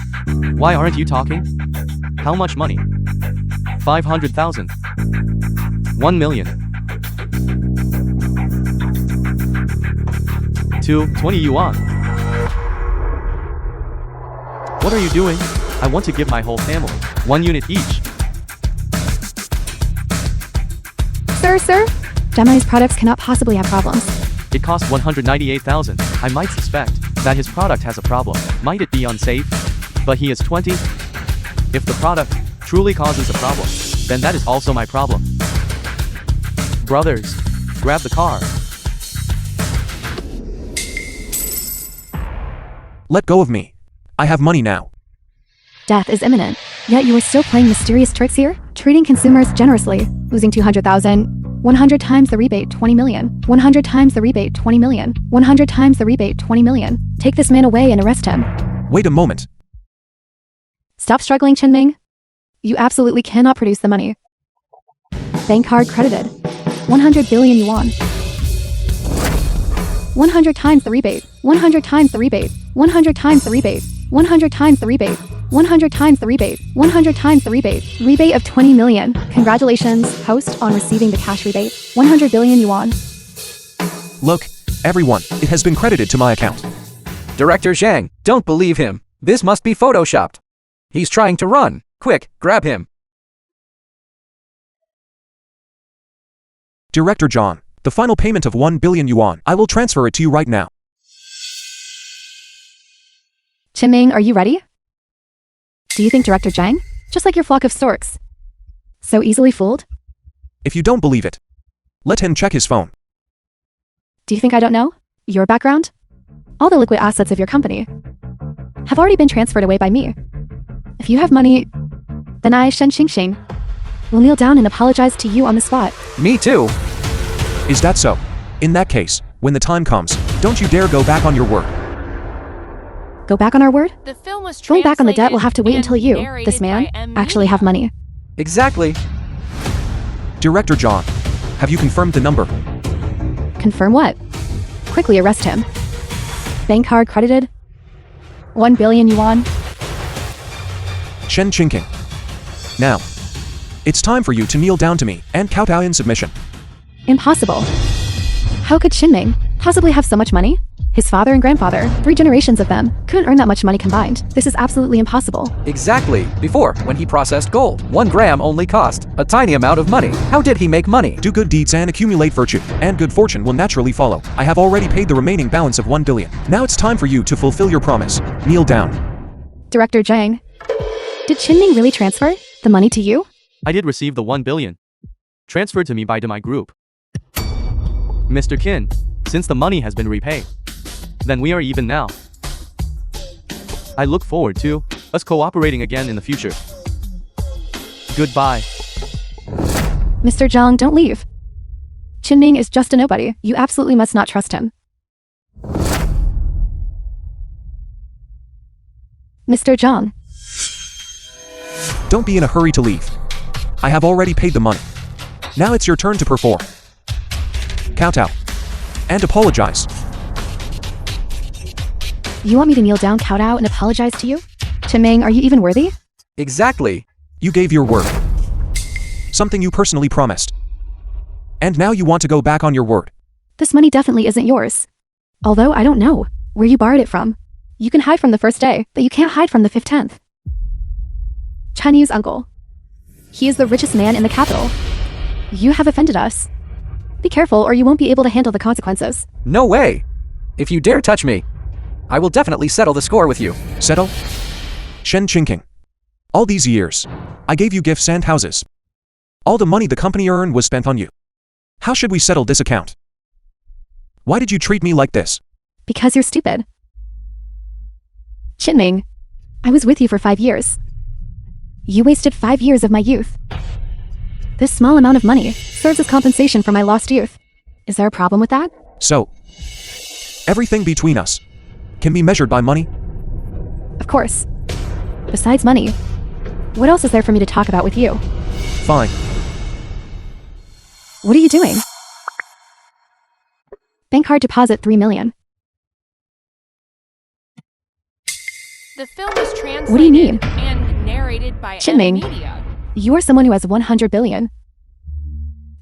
Speaker 2: Why aren't you talking? How much money? 500,000. 1 million. 20 yuan. What are you doing? I want to give my whole family 1 unit each.
Speaker 3: Sir? Gemini's products cannot possibly have problems.
Speaker 2: It costs 198,000. I might suspect that his product has a problem. Might it be unsafe? But he is 20. If the product truly causes a problem, then that is also my problem. Brothers, grab the car.
Speaker 1: Let go of me. I have money now.
Speaker 3: Death is imminent. Yet you are still playing mysterious tricks here, treating consumers generously, losing 200,000, 100 times the rebate 20 million, 100 times the rebate 20 million, 100 times the rebate 20 million. Take this man away and arrest him.
Speaker 1: Wait a moment.
Speaker 3: Stop struggling, Chinming. You absolutely cannot produce the money. Bank card credited. 100 billion yuan. 100 times the rebate. 100 times the rebate. 100 times the rebate. 100 times the rebate. 100 times the rebate. 100 times the rebate. Rebate of 20 million. Congratulations, host, on receiving the cash rebate. 100 billion yuan.
Speaker 1: Look, everyone, it has been credited to my account.
Speaker 5: Director Zhang, don't believe him. This must be photoshopped. He's trying to run. Quick, grab him.
Speaker 1: Director John, the final payment of 1 billion yuan. I will transfer it to you right now.
Speaker 3: Chinming, are you ready? Do you think Director Zhang? Just like your flock of storks. So easily fooled?
Speaker 1: If you don't believe it, let him check his phone.
Speaker 3: Do you think I don't know? Your background? All the liquid assets of your company have already been transferred away by me. If you have money, then I, Shen Qingxing, will kneel down and apologize to you on the spot.
Speaker 5: Me too.
Speaker 1: Is that so? In that case, when the time comes, don't you dare go back on your word.
Speaker 3: Go back on our word?
Speaker 4: The film was
Speaker 3: Going back on the debt will have to wait
Speaker 4: and
Speaker 3: until you,
Speaker 4: narrated
Speaker 3: this man,
Speaker 4: by M.
Speaker 3: actually have money.
Speaker 5: Exactly.
Speaker 1: Director John, have you confirmed the number?
Speaker 3: Confirm what? Quickly arrest him. Bank card credited. 1 billion yuan.
Speaker 1: Shen Qingking. Now, it's time for you to kneel down to me and kowtow in submission.
Speaker 3: Impossible. How could Chinming possibly have so much money? His father and grandfather, 3 generations of them, couldn't earn that much money combined. This is absolutely impossible.
Speaker 5: Exactly. Before, when he processed gold, 1 gram only cost a tiny amount of money. How did he make money?
Speaker 1: Do good deeds and accumulate virtue, and good fortune will naturally follow. I have already paid the remaining balance of 1 billion. Now it's time for you to fulfill your promise. Kneel down.
Speaker 3: Director Zhang, did Chinming really transfer the money to you?
Speaker 2: I did receive the 1 billion. Transferred to me by my group. Mr. Qin, since the money has been repaid, then we are even now. I look forward to us cooperating again in the future. Goodbye.
Speaker 3: Mr. Zhang, don't leave. Chinming is just a nobody. You absolutely must not trust him. Mr. Zhang,
Speaker 1: Don't be in a hurry to leave. I have already paid the money. Now it's your turn to perform. Kowtow. And apologize.
Speaker 3: you want me to kneel down, kowtow, and apologize to you? Chinming, are you even worthy?
Speaker 5: Exactly.
Speaker 1: You gave your word. Something you personally promised. And now you want to go back on your word.
Speaker 3: This money definitely isn't yours. Although I don't know where you borrowed it from. You can hide from the first day, but you can't hide from the 15th. Chinese uncle. He is the richest man in the capital. You have offended us. Be careful or you won't be able to handle the consequences.
Speaker 5: No way. If you dare touch me, I will definitely settle the score with you.
Speaker 1: Settle? Shen Qingking. All these years, I gave you gifts and houses. All the money the company earned was spent on you. How should we settle this account? Why did you treat me like this?
Speaker 3: Because you're stupid. Chinming, I was with you for 5 years. You wasted 5 years of my youth. This small amount of money serves as compensation for my lost youth. Is there a problem with that?
Speaker 1: So, everything between us can be measured by money?
Speaker 3: Of course. Besides money, what else is there for me to talk about with you?
Speaker 1: Fine.
Speaker 3: What are you doing? Bank card deposit 3 million.
Speaker 4: The film was translated
Speaker 3: What do you need?
Speaker 4: and narrated by
Speaker 3: Chinming.
Speaker 4: Media.
Speaker 3: You are someone who has 100 billion.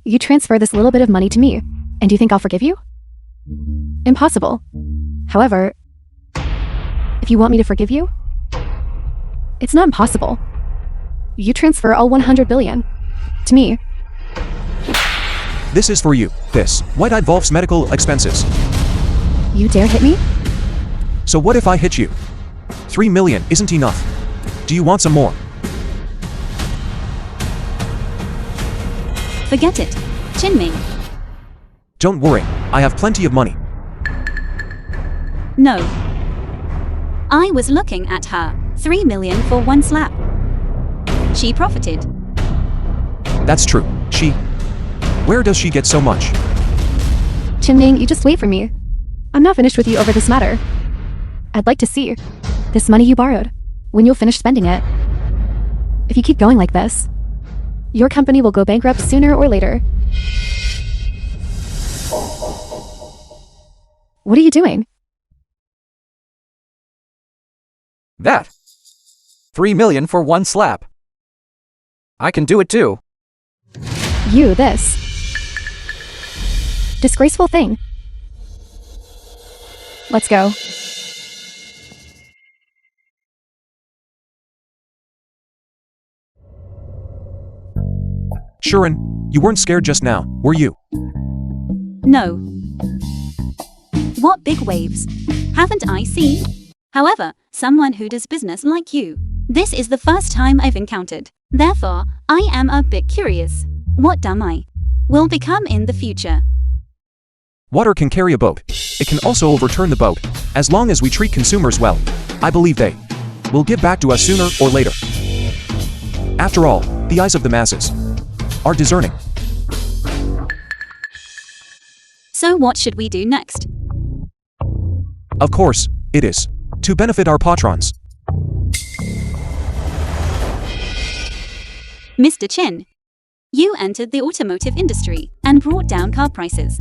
Speaker 3: You transfer this little bit of money to me, and you think I'll forgive you? Impossible. However, if you want me to forgive you, it's not impossible. You transfer all 100 billion to me.
Speaker 1: This is for you. This. What involves medical expenses.
Speaker 3: You dare hit me?
Speaker 1: So what if I hit you? 3 million isn't enough. Do you want some more?
Speaker 6: Forget it. Chinming.
Speaker 1: Don't worry. I have plenty of money.
Speaker 6: No. I was looking at her. 3 million for 1 slap. She profited.
Speaker 1: That's true. Where does she get so much?
Speaker 3: Chinming, you just wait for me. I'm not finished with you over this matter. I'd like to see this money you borrowed, when you'll finish spending it. If you keep going like this, your company will go bankrupt sooner or later. What are you doing?
Speaker 5: That. 3 million for one slap. I can do it too.
Speaker 3: You, this disgraceful thing. Let's go.
Speaker 1: Sharon, you weren't scared just now, were you?
Speaker 6: No. What big waves? Haven't I seen? However, someone who does business like you. This is the first time I've encountered. Therefore, I am a bit curious. What dumb I will become in the future.
Speaker 1: Water can carry a boat. It can also overturn the boat. As long as we treat consumers well, I believe they will give back to us sooner or later. After all, the eyes of the masses are discerning.
Speaker 6: So what should we do next?
Speaker 1: Of course, it is to benefit our patrons.
Speaker 6: Mr. Chen, you entered the automotive industry and brought down car prices.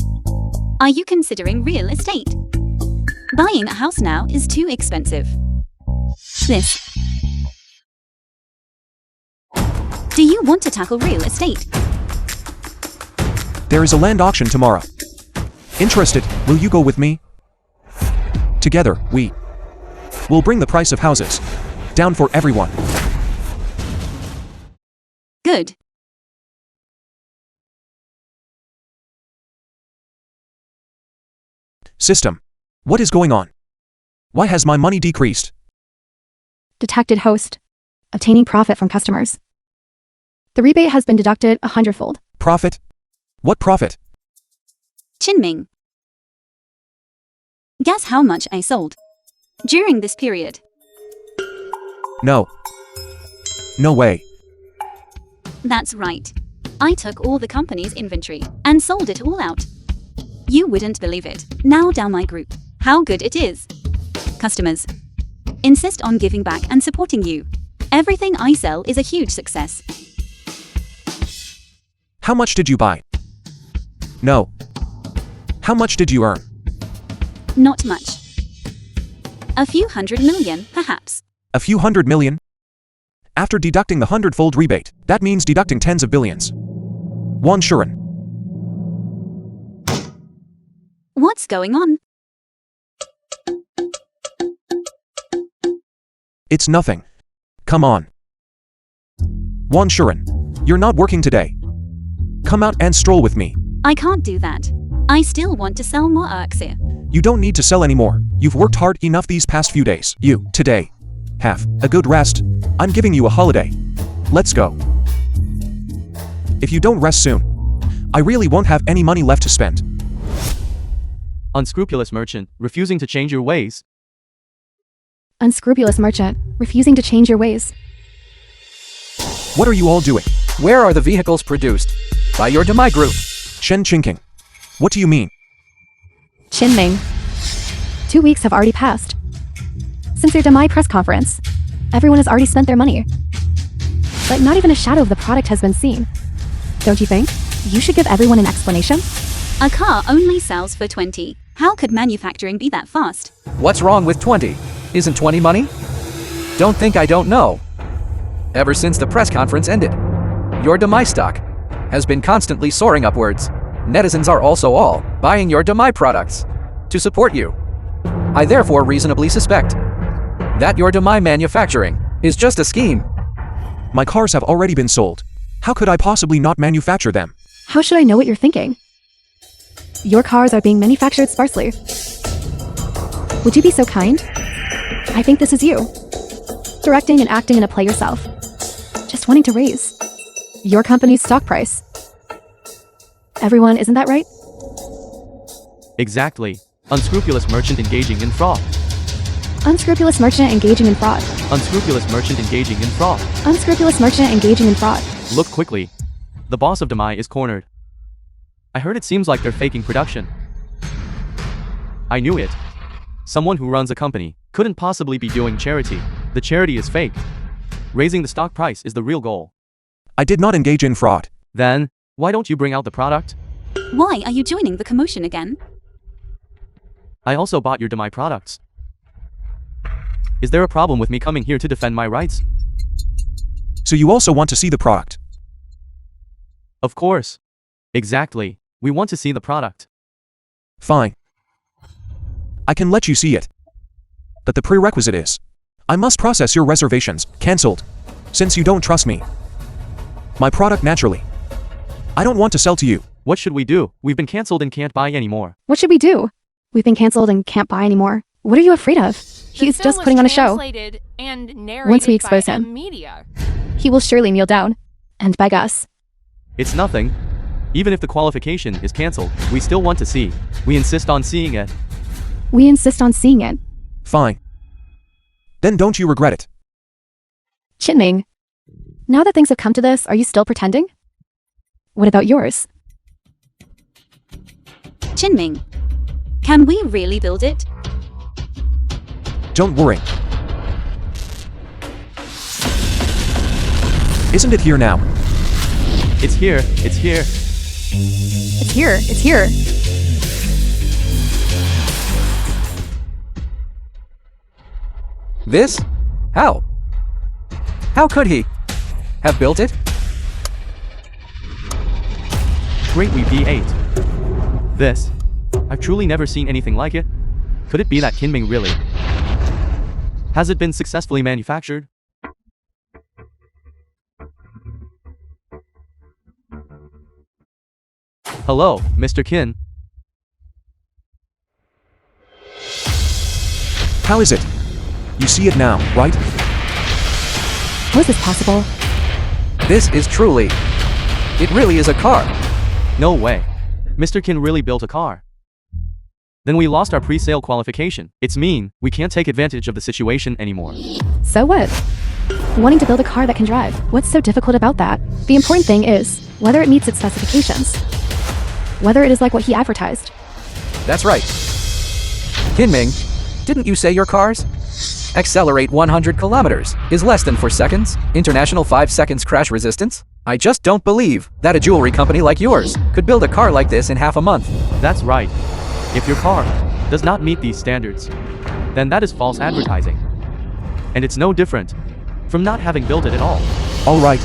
Speaker 6: Are you considering real estate? Buying a house now is too expensive. This. Do you want to tackle real estate?
Speaker 1: There is a land auction tomorrow. Interested, will you go with me? Together, we will bring the price of houses down for everyone.
Speaker 6: Good.
Speaker 1: System. What is going on? Why has my money decreased?
Speaker 3: Detected host. Obtaining profit from customers. The rebate has been deducted 100-fold.
Speaker 1: Profit? What profit?
Speaker 6: Chinming. Guess how much I sold during this period?
Speaker 1: No. No way.
Speaker 6: That's right. I took all the company's inventory and sold it all out. You wouldn't believe it. Now down my group. How good it is. Customers insist on giving back and supporting you. Everything I sell is a huge success.
Speaker 1: How much did you buy? No. How much did you earn?
Speaker 6: Not much. A few 100 million, perhaps.
Speaker 1: A few 100 million? After deducting the 100-fold rebate, that means deducting tens of billions. One Sharon.
Speaker 6: What's going on?
Speaker 1: It's nothing. Come on. One Sharon. You're not working today. Come out and stroll with me.
Speaker 6: I can't do that. I still want to sell more Elixir.
Speaker 1: You don't need to sell anymore. You've worked hard enough these past few days. You, today, have a good rest. I'm giving you a holiday. Let's go. If you don't rest soon, I really won't have any money left to spend.
Speaker 2: Unscrupulous merchant, refusing to change your ways.
Speaker 3: Unscrupulous merchant, refusing to change your ways.
Speaker 1: What are you all doing?
Speaker 5: Where are the vehicles produced? By your Demai group.
Speaker 1: Shen Chinking. What do you mean?
Speaker 3: Chinming. 2 weeks have already passed. Since your Demai press conference, everyone has already spent their money. But not even a shadow of the product has been seen. Don't you think? You should give everyone an explanation?
Speaker 6: A car only sells for 20. How could manufacturing be that fast?
Speaker 5: What's wrong with 20? Isn't 20 money? Don't think I don't know. Ever since the press conference ended, your Demai stock has been constantly soaring upwards. Netizens are also all buying your Demai products to support you. I therefore reasonably suspect that your Demai manufacturing is just a scheme.
Speaker 1: My cars have already been sold. How could I possibly not manufacture them?
Speaker 3: How should I know what you're thinking? Your cars are being manufactured sparsely. Would you be so kind? I think this is you. Directing and acting in a play yourself. Just wanting to raise your company's stock price. Everyone, isn't that right?
Speaker 2: Exactly. Unscrupulous merchant engaging in fraud.
Speaker 3: Unscrupulous merchant engaging in fraud.
Speaker 2: Unscrupulous merchant engaging in fraud.
Speaker 3: Unscrupulous merchant engaging in fraud.
Speaker 2: Look quickly. The boss of Demai is cornered. I heard it seems like they're faking production. I knew it. Someone who runs a company couldn't possibly be doing charity. The charity is fake. Raising the stock price is the real goal.
Speaker 1: I did not engage in fraud.
Speaker 2: Then, why don't you bring out the product?
Speaker 6: Why are you joining the commotion again?
Speaker 2: I also bought your Demai products. Is there a problem with me coming here to defend my rights?
Speaker 1: So you also want to see the product?
Speaker 2: Of course. Exactly. We want to see the product.
Speaker 1: Fine. I can let you see it. But the prerequisite is, I must process your reservations, cancelled, since you don't trust me. My product naturally. I don't want to sell to you.
Speaker 2: What should we do? We've been cancelled and can't buy anymore.
Speaker 3: What should we do? We've been cancelled and can't buy anymore. What are you afraid of? He's just putting on a show. Once we expose him, he will surely kneel down and beg us.
Speaker 2: It's nothing. Even if the qualification is cancelled, we still want to see. We insist on seeing it.
Speaker 3: We insist on seeing it.
Speaker 1: Fine. Then don't you regret it?
Speaker 3: Chinming, now that things have come to this, are you still pretending? What about yours?
Speaker 6: Chinming, can we really build it?
Speaker 1: Don't worry. Isn't it here now?
Speaker 2: It's here. It's here.
Speaker 3: It's here. It's here.
Speaker 5: This? How? How could he have built it?
Speaker 2: Great, we B8. This. I've truly never seen anything like it. Could it be that Kinming really? Has it been successfully manufactured? Hello, Mr. Kin.
Speaker 1: How is it? You see it now, right?
Speaker 3: How is this possible?
Speaker 5: This is truly... It really is a car.
Speaker 2: No way. Mr. Kin really built a car. Then we lost our pre-sale qualification. It's mean, we can't take advantage of the situation anymore.
Speaker 3: So what? Wanting to build a car that can drive. What's so difficult about that? The important thing is whether it meets its specifications. Whether it is like what he advertised.
Speaker 5: That's right. Kinming, didn't you say your cars accelerate 100 kilometers, is less than 4 seconds, international 5 seconds crash resistance? I just don't believe that a jewelry company like yours could build a car like this in half a month.
Speaker 2: That's right. If your car does not meet these standards, then that is false advertising. And it's no different from not having built it at all.
Speaker 1: Alright.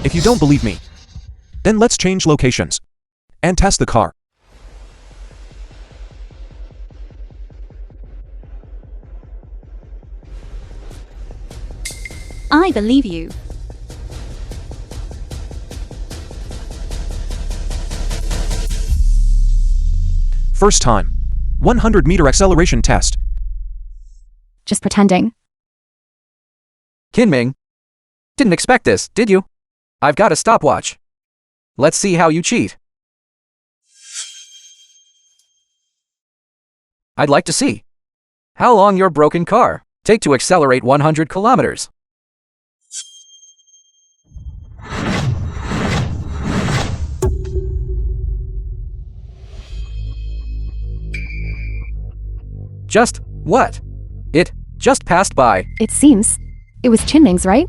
Speaker 1: If you don't believe me, then let's change locations and test the car.
Speaker 6: I believe you.
Speaker 1: First time. 100-meter acceleration test.
Speaker 3: Just pretending.
Speaker 5: Kinming, didn't expect this, did you? I've got a stopwatch. Let's see how you cheat. I'd like to see how long your broken car take to accelerate 100 kilometers. Just what? It just passed by.
Speaker 3: It seems. It was Chinming's, right?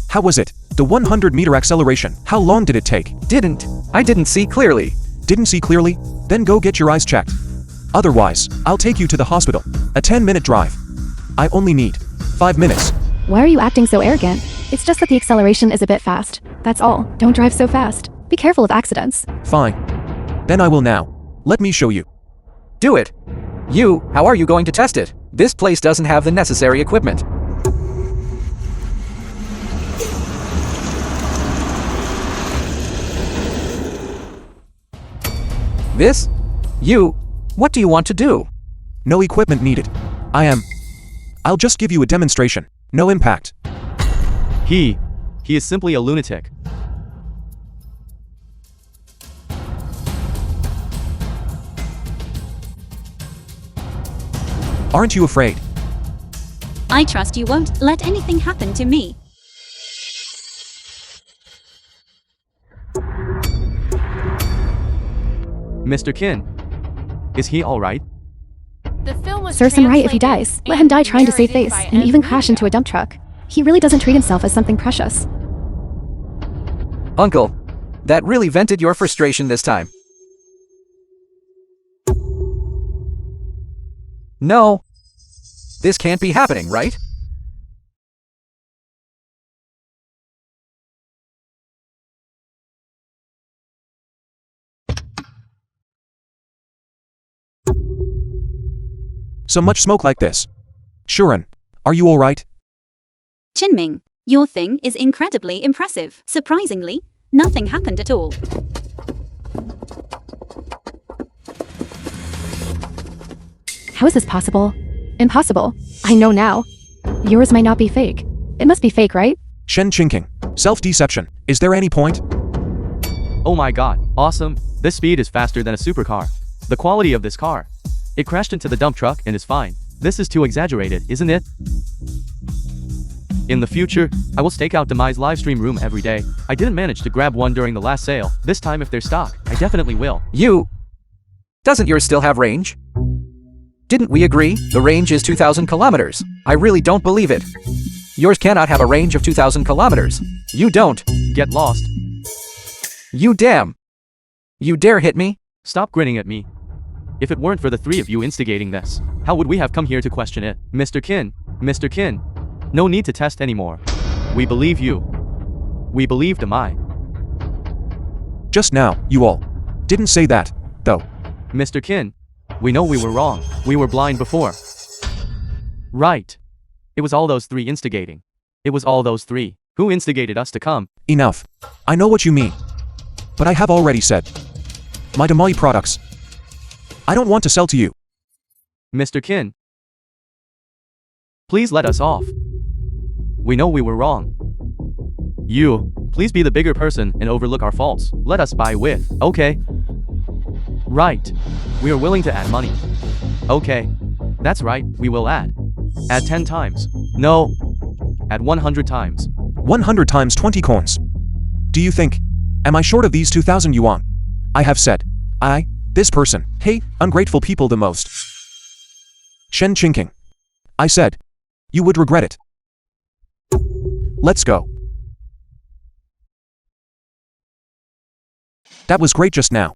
Speaker 1: How was it? The 100-meter acceleration. How long did it take?
Speaker 5: I didn't see clearly.
Speaker 1: Didn't see clearly? Then go get your eyes checked. Otherwise, I'll take you to the hospital. A 10-minute drive. I only need 5 minutes.
Speaker 3: Why are you acting so arrogant? It's just that the acceleration is a bit fast. That's all. Don't drive so fast. Be careful of accidents.
Speaker 1: Fine. Then I will now. Let me show you.
Speaker 5: Do it. How are you going to test it? This place doesn't have the necessary equipment. This? What do you want to do?
Speaker 1: No equipment needed. I'll just give you a demonstration. No impact.
Speaker 2: He is simply a lunatic.
Speaker 1: Aren't you afraid?
Speaker 6: I trust you won't let anything happen to me.
Speaker 2: Mr. Kin, is he alright?
Speaker 4: The film was
Speaker 3: Serves him right if he
Speaker 4: translated
Speaker 3: dies. Let him die
Speaker 4: and
Speaker 3: trying to save
Speaker 4: narrated
Speaker 3: face,
Speaker 4: by
Speaker 3: and even
Speaker 4: M.
Speaker 3: crash into
Speaker 4: Media.
Speaker 3: a dump truck. He really doesn't treat himself as something precious.
Speaker 5: Uncle, that really vented your frustration this time. No. This can't be happening, right?
Speaker 1: So much smoke like this. Shuren, are you alright?
Speaker 6: Chinming, your thing is incredibly impressive. Surprisingly, nothing happened at all.
Speaker 3: How is this possible? Impossible. I know now. Yours might not be fake. It must be fake, right?
Speaker 1: Shen Chinking. Self-deception. Is there any point?
Speaker 2: Oh my god, awesome. This speed is faster than a supercar. The quality of this car. It crashed into the dump truck and is fine. This is too exaggerated, isn't it? In the future, I will stake out Demise livestream room every day. I didn't manage to grab one during the last sale. This time if there's stock, I definitely will.
Speaker 5: Doesn't yours still have range? Didn't we agree? The range is 2,000 kilometers. I really don't believe it. Yours cannot have a range of 2,000 kilometers. You don't.
Speaker 2: Get lost.
Speaker 5: You damn. You dare hit me?
Speaker 2: Stop grinning at me. If it weren't for the three of you instigating this, how would we have come here to question it? Mr. Kin, no need to test anymore. We believe you. We believe Demai.
Speaker 1: Just now, you all didn't say that, though.
Speaker 2: Mr. Kin, we know we were wrong. We were blind before. Right. It was all those three instigating. It was all those three who instigated us to come.
Speaker 1: Enough. I know what you mean. But I have already said. My Demai products. I don't want to sell to you.
Speaker 2: Mr. Kin, please let us off. We know we were wrong. You, please be the bigger person and overlook our faults. Let us buy with, okay? Right. We are willing to add money. Okay. That's right, we will add. Add 10 times. No. Add 100 times.
Speaker 1: 100 times 20 coins. Do you think? Am I short of these 2,000 yuan? I have said. This person, hate ungrateful people the most. Shen Chinking. I said. You would regret it. Let's go. That was great just now.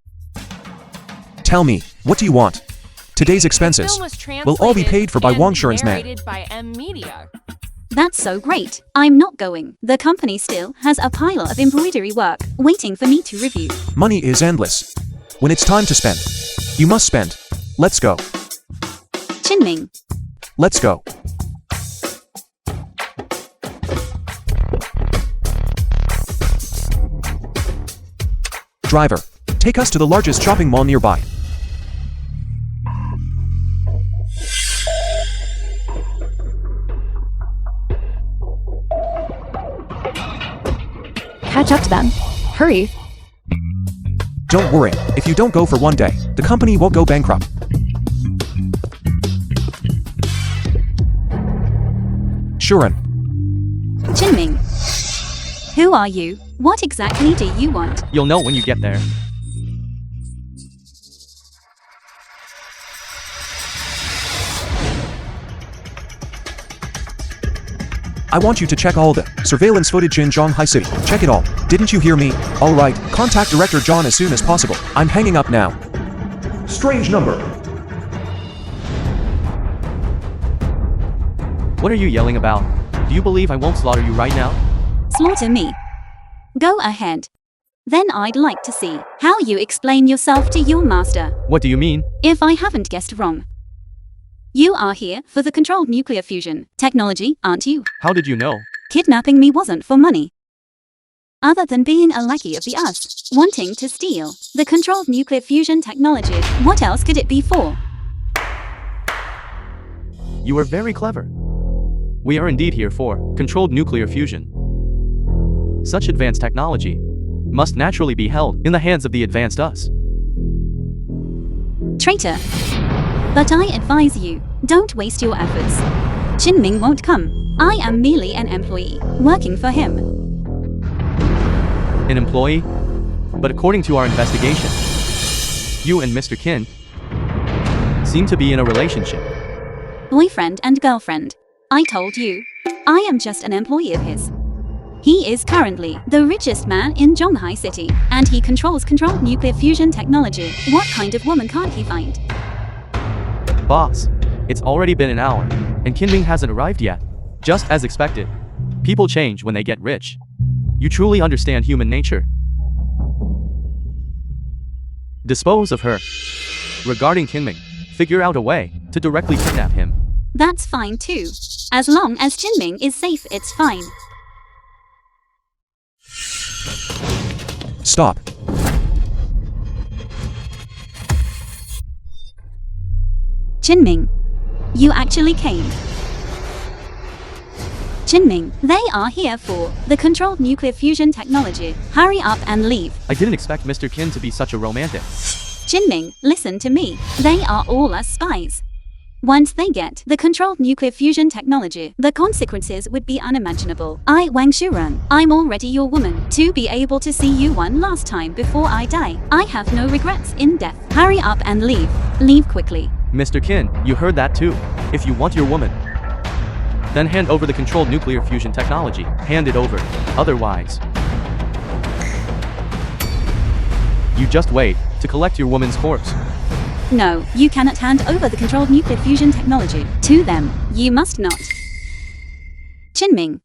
Speaker 1: Tell me, what do you want? Today's expenses
Speaker 4: Film was
Speaker 1: will all be paid for by
Speaker 4: and
Speaker 1: Wang Shuren's man.
Speaker 4: narrated by M. Media.
Speaker 6: That's so great. I'm not going. The company still has a pile of embroidery work waiting for me to review.
Speaker 1: Money is endless. When it's time to spend, you must spend. Let's go.
Speaker 6: Chinming,
Speaker 1: Let's go. Driver, take us to the largest shopping mall nearby.
Speaker 3: Catch up to them. Hurry.
Speaker 1: Don't worry, if you don't go for one day, the company won't go bankrupt. Shuren,
Speaker 6: Chinming. Who are you? What exactly do you want?
Speaker 2: You'll know when you get there.
Speaker 1: I want you to check all the surveillance footage in Zhonghai City. Check it all. Didn't you hear me? Alright, contact Director John as soon as possible. I'm hanging up now. Strange number.
Speaker 2: What are you yelling about? Do you believe I won't slaughter you right now?
Speaker 6: Slaughter me. Go ahead. Then I'd like to see how you explain yourself to your master.
Speaker 2: What do you mean?
Speaker 6: If I haven't guessed wrong. You are here for the controlled nuclear fusion technology, aren't you?
Speaker 2: How did you know?
Speaker 6: Kidnapping me wasn't for money. Other than being a lackey of the us, wanting to steal the controlled nuclear fusion technology, what else could it be for?
Speaker 2: You are very clever. We are indeed here for controlled nuclear fusion. Such advanced technology must naturally be held in the hands of the advanced us.
Speaker 6: Traitor. But I advise you, don't waste your efforts. Qinming won't come. I am merely an employee, working for him.
Speaker 2: An employee? But according to our investigation, you and Mr. Qin seem to be in a relationship.
Speaker 6: Boyfriend and girlfriend. I told you. I am just an employee of his. He is currently the richest man in Zhonghai City, and he controls controlled nuclear fusion technology. What kind of woman can't he find?
Speaker 2: Boss, it's already been an hour, and Qinming hasn't arrived yet. Just as expected. People change when they get rich. You truly understand human nature. Dispose of her. Regarding Qinming, figure out a way to directly kidnap him.
Speaker 6: That's fine too. As long as Qinming is safe, it's fine.
Speaker 1: Stop.
Speaker 6: Qinming, you actually came. Qinming, they are here for the controlled nuclear fusion technology. Hurry up and leave.
Speaker 2: I didn't expect Mr. Qin to be such a romantic.
Speaker 6: Qinming, listen to me. They are all us spies. Once they get the controlled nuclear fusion technology, the consequences would be unimaginable. Wang Shuren, I'm already your woman. To be able to see you one last time before I die, I have no regrets in death. Hurry up and leave. Leave quickly.
Speaker 2: Mr. Qin, you heard that too. If you want your woman, then hand over the controlled nuclear fusion technology. Hand it over. Otherwise, you just wait to collect your woman's corpse.
Speaker 6: No, you cannot hand over the controlled nuclear fusion technology to them. You must not. Qinming.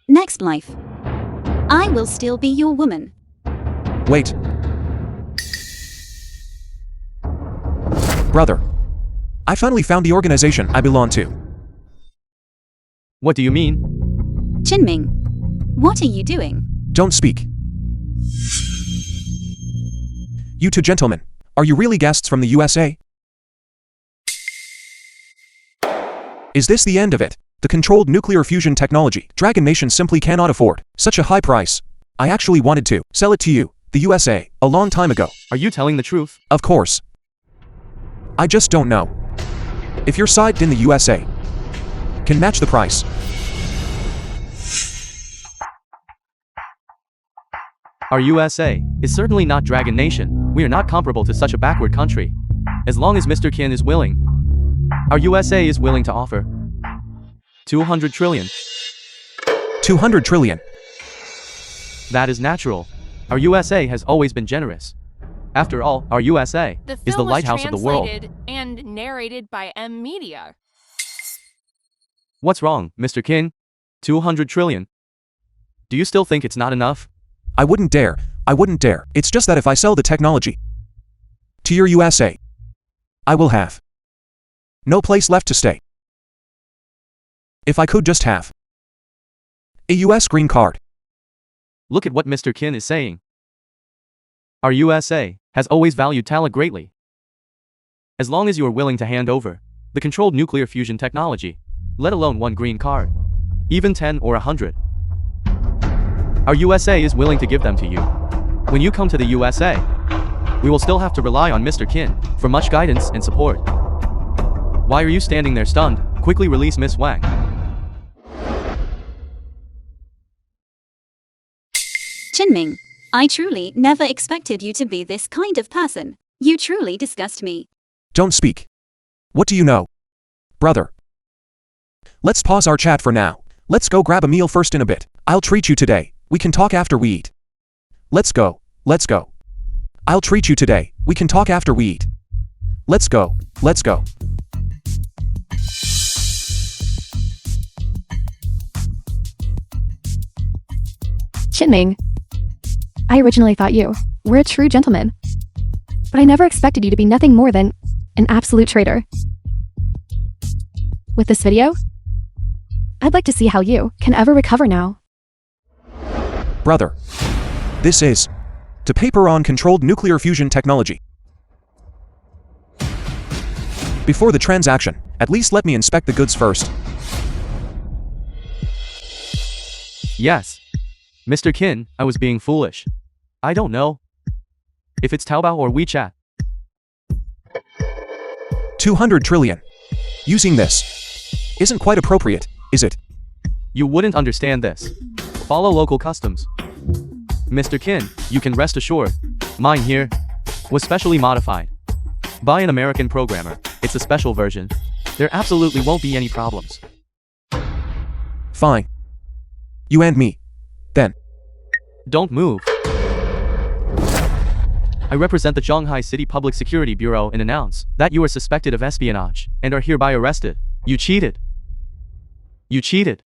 Speaker 6: Next life. I will still be your woman.
Speaker 1: Wait. Brother. I finally found the organization I belong to.
Speaker 2: What do you mean?
Speaker 6: Qinming. What are you doing?
Speaker 1: Don't speak. You two gentlemen, are you really guests from the USA? Is this the end of it? The controlled nuclear fusion technology Dragon Nation simply cannot afford such a high price. I actually wanted to sell it to you, the USA, a long time ago.
Speaker 2: Are you telling the truth?
Speaker 1: Of course. I just don't know if your side in the USA can match the price.
Speaker 2: Our USA is certainly not Dragon Nation. We are not comparable to such a backward country. As long as Mr. Qin is willing, our USA is willing to offer 200 trillion.
Speaker 1: 200 trillion.
Speaker 2: That is natural. Our USA has always been generous. After all, our USA is the lighthouse of the world.
Speaker 4: Translated and narrated by M Media.
Speaker 2: What's wrong, Mr. Qin? 200 trillion. Do you still think it's not enough?
Speaker 1: I wouldn't dare. I wouldn't dare. It's just that if I sell the technology to your USA, I will have no place left to stay. If I could just have a US green card.
Speaker 2: Look at what Mr. Qin is saying. Our USA has always valued talent greatly. As long as you are willing to hand over the controlled nuclear fusion technology, let alone one green card, even 10 or 100, our USA is willing to give them to you. When you come to the USA, we will still have to rely on Mr. Qin for much guidance and support. Why are you standing there stunned? Quickly release Miss Wang.
Speaker 6: Qinming, I truly never expected you to be this kind of person. You truly disgust me.
Speaker 1: Don't speak. What do you know? Brother. Let's pause our chat for now. Let's go grab a meal first in a bit. I'll treat you today. We can talk after we eat. Let's go. Let's go. I'll treat you today. We can talk after we eat. Let's go. Let's go.
Speaker 3: Qinming. I originally thought you were a true gentleman, but I never expected you to be nothing more than an absolute traitor. With this video, I'd like to see how you can ever recover now.
Speaker 1: Brother. This is to paper on controlled nuclear fusion technology. Before the transaction, at least let me inspect the goods first.
Speaker 2: Yes. Mr. Qin, I was being foolish. I don't know if it's Taobao or WeChat.
Speaker 1: 200 trillion. Using this isn't quite appropriate, is it?
Speaker 2: You wouldn't understand this. Follow local customs. Mr. Qin, you can rest assured, mine here was specially modified by an American programmer. It's a special version. There absolutely won't be any problems.
Speaker 1: Fine. You and me. Then.
Speaker 2: Don't move. I represent the Shanghai City Public Security Bureau and announce that you are suspected of espionage and are hereby arrested. You cheated. You cheated.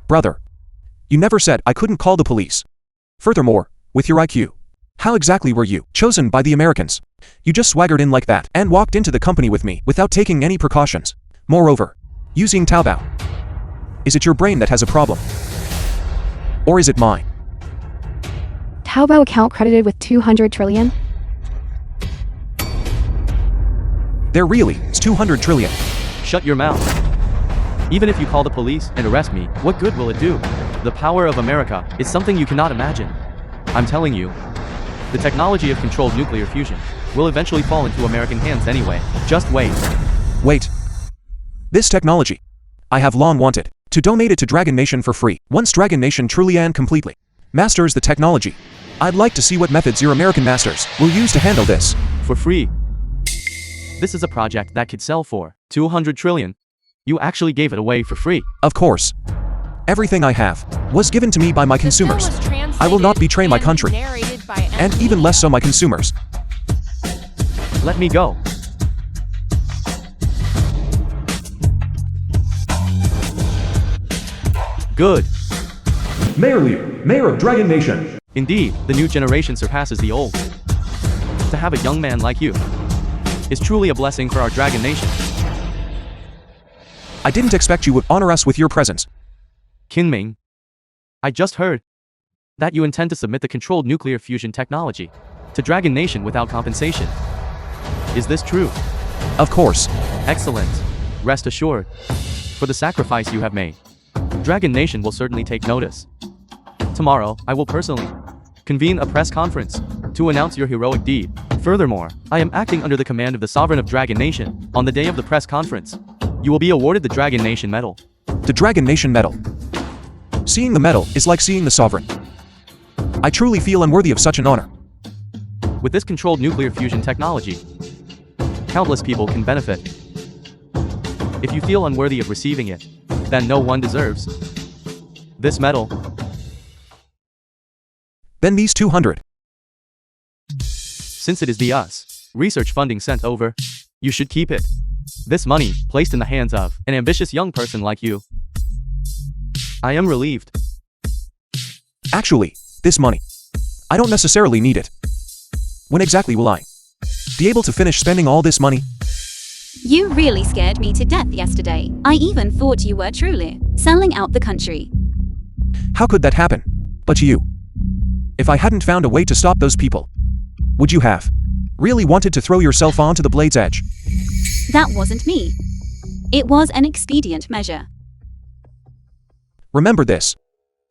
Speaker 1: Brother. You never said I couldn't call the police. Furthermore, with your IQ, how exactly were you chosen by the Americans? You just swaggered in like that and walked into the company with me without taking any precautions. Moreover, using Taobao. Is it your brain that has a problem? Or is it mine?
Speaker 3: Taobao account credited with 200 trillion?
Speaker 1: There really is 200 trillion.
Speaker 2: Shut your mouth. Even if you call the police and arrest me, what good will it do? The power of America is something you cannot imagine. I'm telling you, the technology of controlled nuclear fusion will eventually fall into American hands anyway. Just wait.
Speaker 1: Wait. This technology, I have long wanted to donate it to Dragon Nation for free. Once Dragon Nation truly and completely masters the technology, I'd like to see what methods your American masters will use to handle this.
Speaker 2: For free. This is a project that could sell for 200 trillion. You actually gave it away for free.
Speaker 1: Of course. Everything I have was given to me by my consumers. I will not betray my country, and even less so my consumers.
Speaker 2: Let me go. Good.
Speaker 1: Mayor Liu, Mayor of Dragon Nation.
Speaker 2: Indeed, the new generation surpasses the old. To have a young man like you is truly a blessing for our Dragon Nation.
Speaker 1: I didn't expect you would honor us with your presence.
Speaker 2: Kinming, I just heard that you intend to submit the controlled nuclear fusion technology to Dragon Nation without compensation. Is this true?
Speaker 1: Of course.
Speaker 2: Excellent. Rest assured, for the sacrifice you have made, Dragon Nation will certainly take notice. Tomorrow, I will personally convene a press conference to announce your heroic deed. Furthermore, I am acting under the command of the Sovereign of Dragon Nation. On the day of the press conference, you will be awarded the Dragon Nation Medal.
Speaker 1: The Dragon Nation Medal. Seeing the medal is like seeing the Sovereign. I truly feel unworthy of such an honor.
Speaker 2: With this controlled nuclear fusion technology, countless people can benefit. If you feel unworthy of receiving it, then no one deserves this medal.
Speaker 1: Then these 200.
Speaker 2: Since it is the US research funding sent over, you should keep it. This money, placed in the hands of an ambitious young person like you, I am relieved.
Speaker 1: Actually, this money, I don't necessarily need it. When exactly will I be able to finish spending all this money?
Speaker 6: You really scared me to death yesterday. I even thought you were truly selling out the country.
Speaker 1: How could that happen? But you. If I hadn't found a way to stop those people, would you have really wanted to throw yourself onto the blade's edge?
Speaker 6: That wasn't me. It was an expedient measure.
Speaker 1: Remember this.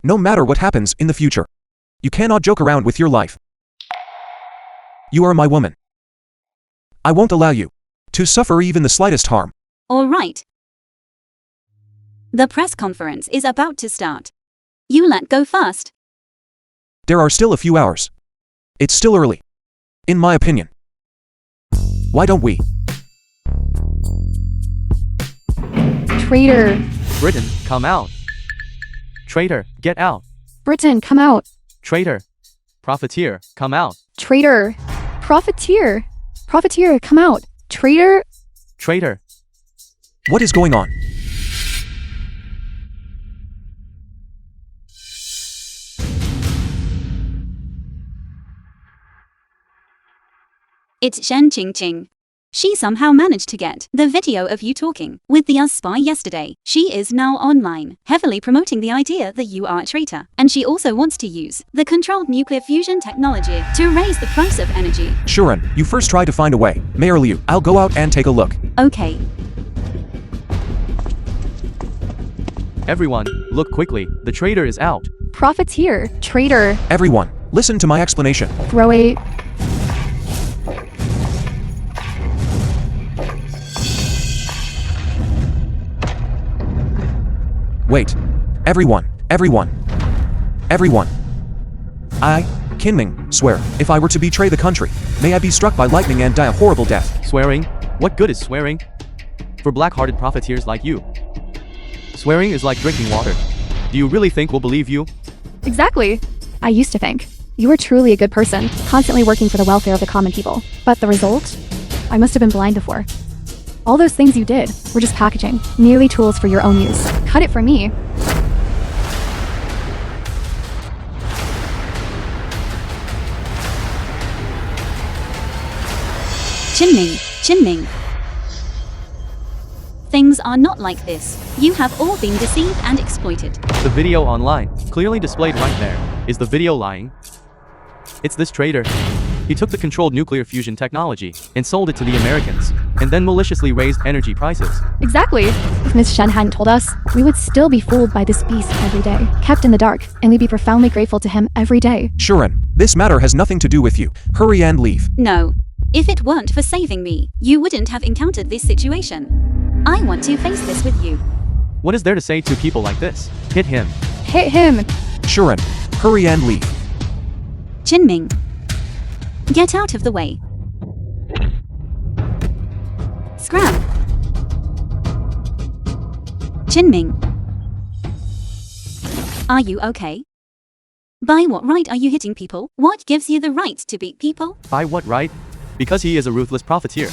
Speaker 1: No matter what happens in the future, you cannot joke around with your life. You are my woman. I won't allow you to suffer even the slightest harm.
Speaker 6: All right. The press conference is about to start. You let go first.
Speaker 1: There are still a few hours. It's still early. In my opinion. Why don't we?
Speaker 3: Traitor.
Speaker 2: Britain, come out. Traitor, get out.
Speaker 3: Britain, come out.
Speaker 2: Traitor. Profiteer, come out.
Speaker 3: Traitor. Profiteer. Profiteer, come out. Traitor.
Speaker 2: Traitor.
Speaker 1: What is going on?
Speaker 6: It's Shen Qingqing. She somehow managed to get the video of you talking with the US spy yesterday. She is now online, heavily promoting the idea that you are a traitor. And she also wants to use the controlled nuclear fusion technology to raise the price of energy.
Speaker 1: Shuren, you first try to find a way. Mayor Liu, I'll go out and take a look.
Speaker 6: Okay.
Speaker 2: Everyone, look quickly, the traitor is out.
Speaker 3: Profit's here. Traitor.
Speaker 1: Everyone, listen to my explanation.
Speaker 3: Throw a...
Speaker 1: Wait. Everyone. I, Kinming, swear, if I were to betray the country, may I be struck by lightning and die a horrible death.
Speaker 2: Swearing? What good is swearing? For black-hearted profiteers like you. Swearing is like drinking water. Do you really think we'll believe you?
Speaker 3: Exactly. I used to think. You were truly a good person, constantly working for the welfare of the common people. But the result? I must have been blind before. All those things you did were just packaging, merely tools for your own use. Cut it from me.
Speaker 6: Chinming. Things are not like this. You have all been deceived and exploited.
Speaker 2: The video online, clearly displayed right there. Is the video lying? It's this traitor. He took the controlled nuclear fusion technology and sold it to the Americans, and then maliciously raised energy prices.
Speaker 3: Exactly. If Miss Shen hadn't told us, we would still be fooled by this beast every day, kept in the dark, and we'd be profoundly grateful to him every day.
Speaker 1: Shuren, this matter has nothing to do with you. Hurry and leave.
Speaker 6: No. If it weren't for saving me, you wouldn't have encountered this situation. I want to face this with you.
Speaker 2: What is there to say to people like this? Hit him.
Speaker 3: Hit him!
Speaker 1: Shuren, hurry and leave.
Speaker 6: Chinming. Get out of the way. Scram. Chinming. Are you okay? By what right are you hitting people? What gives you the right to beat people?
Speaker 2: By what right? Because he is a ruthless profiteer.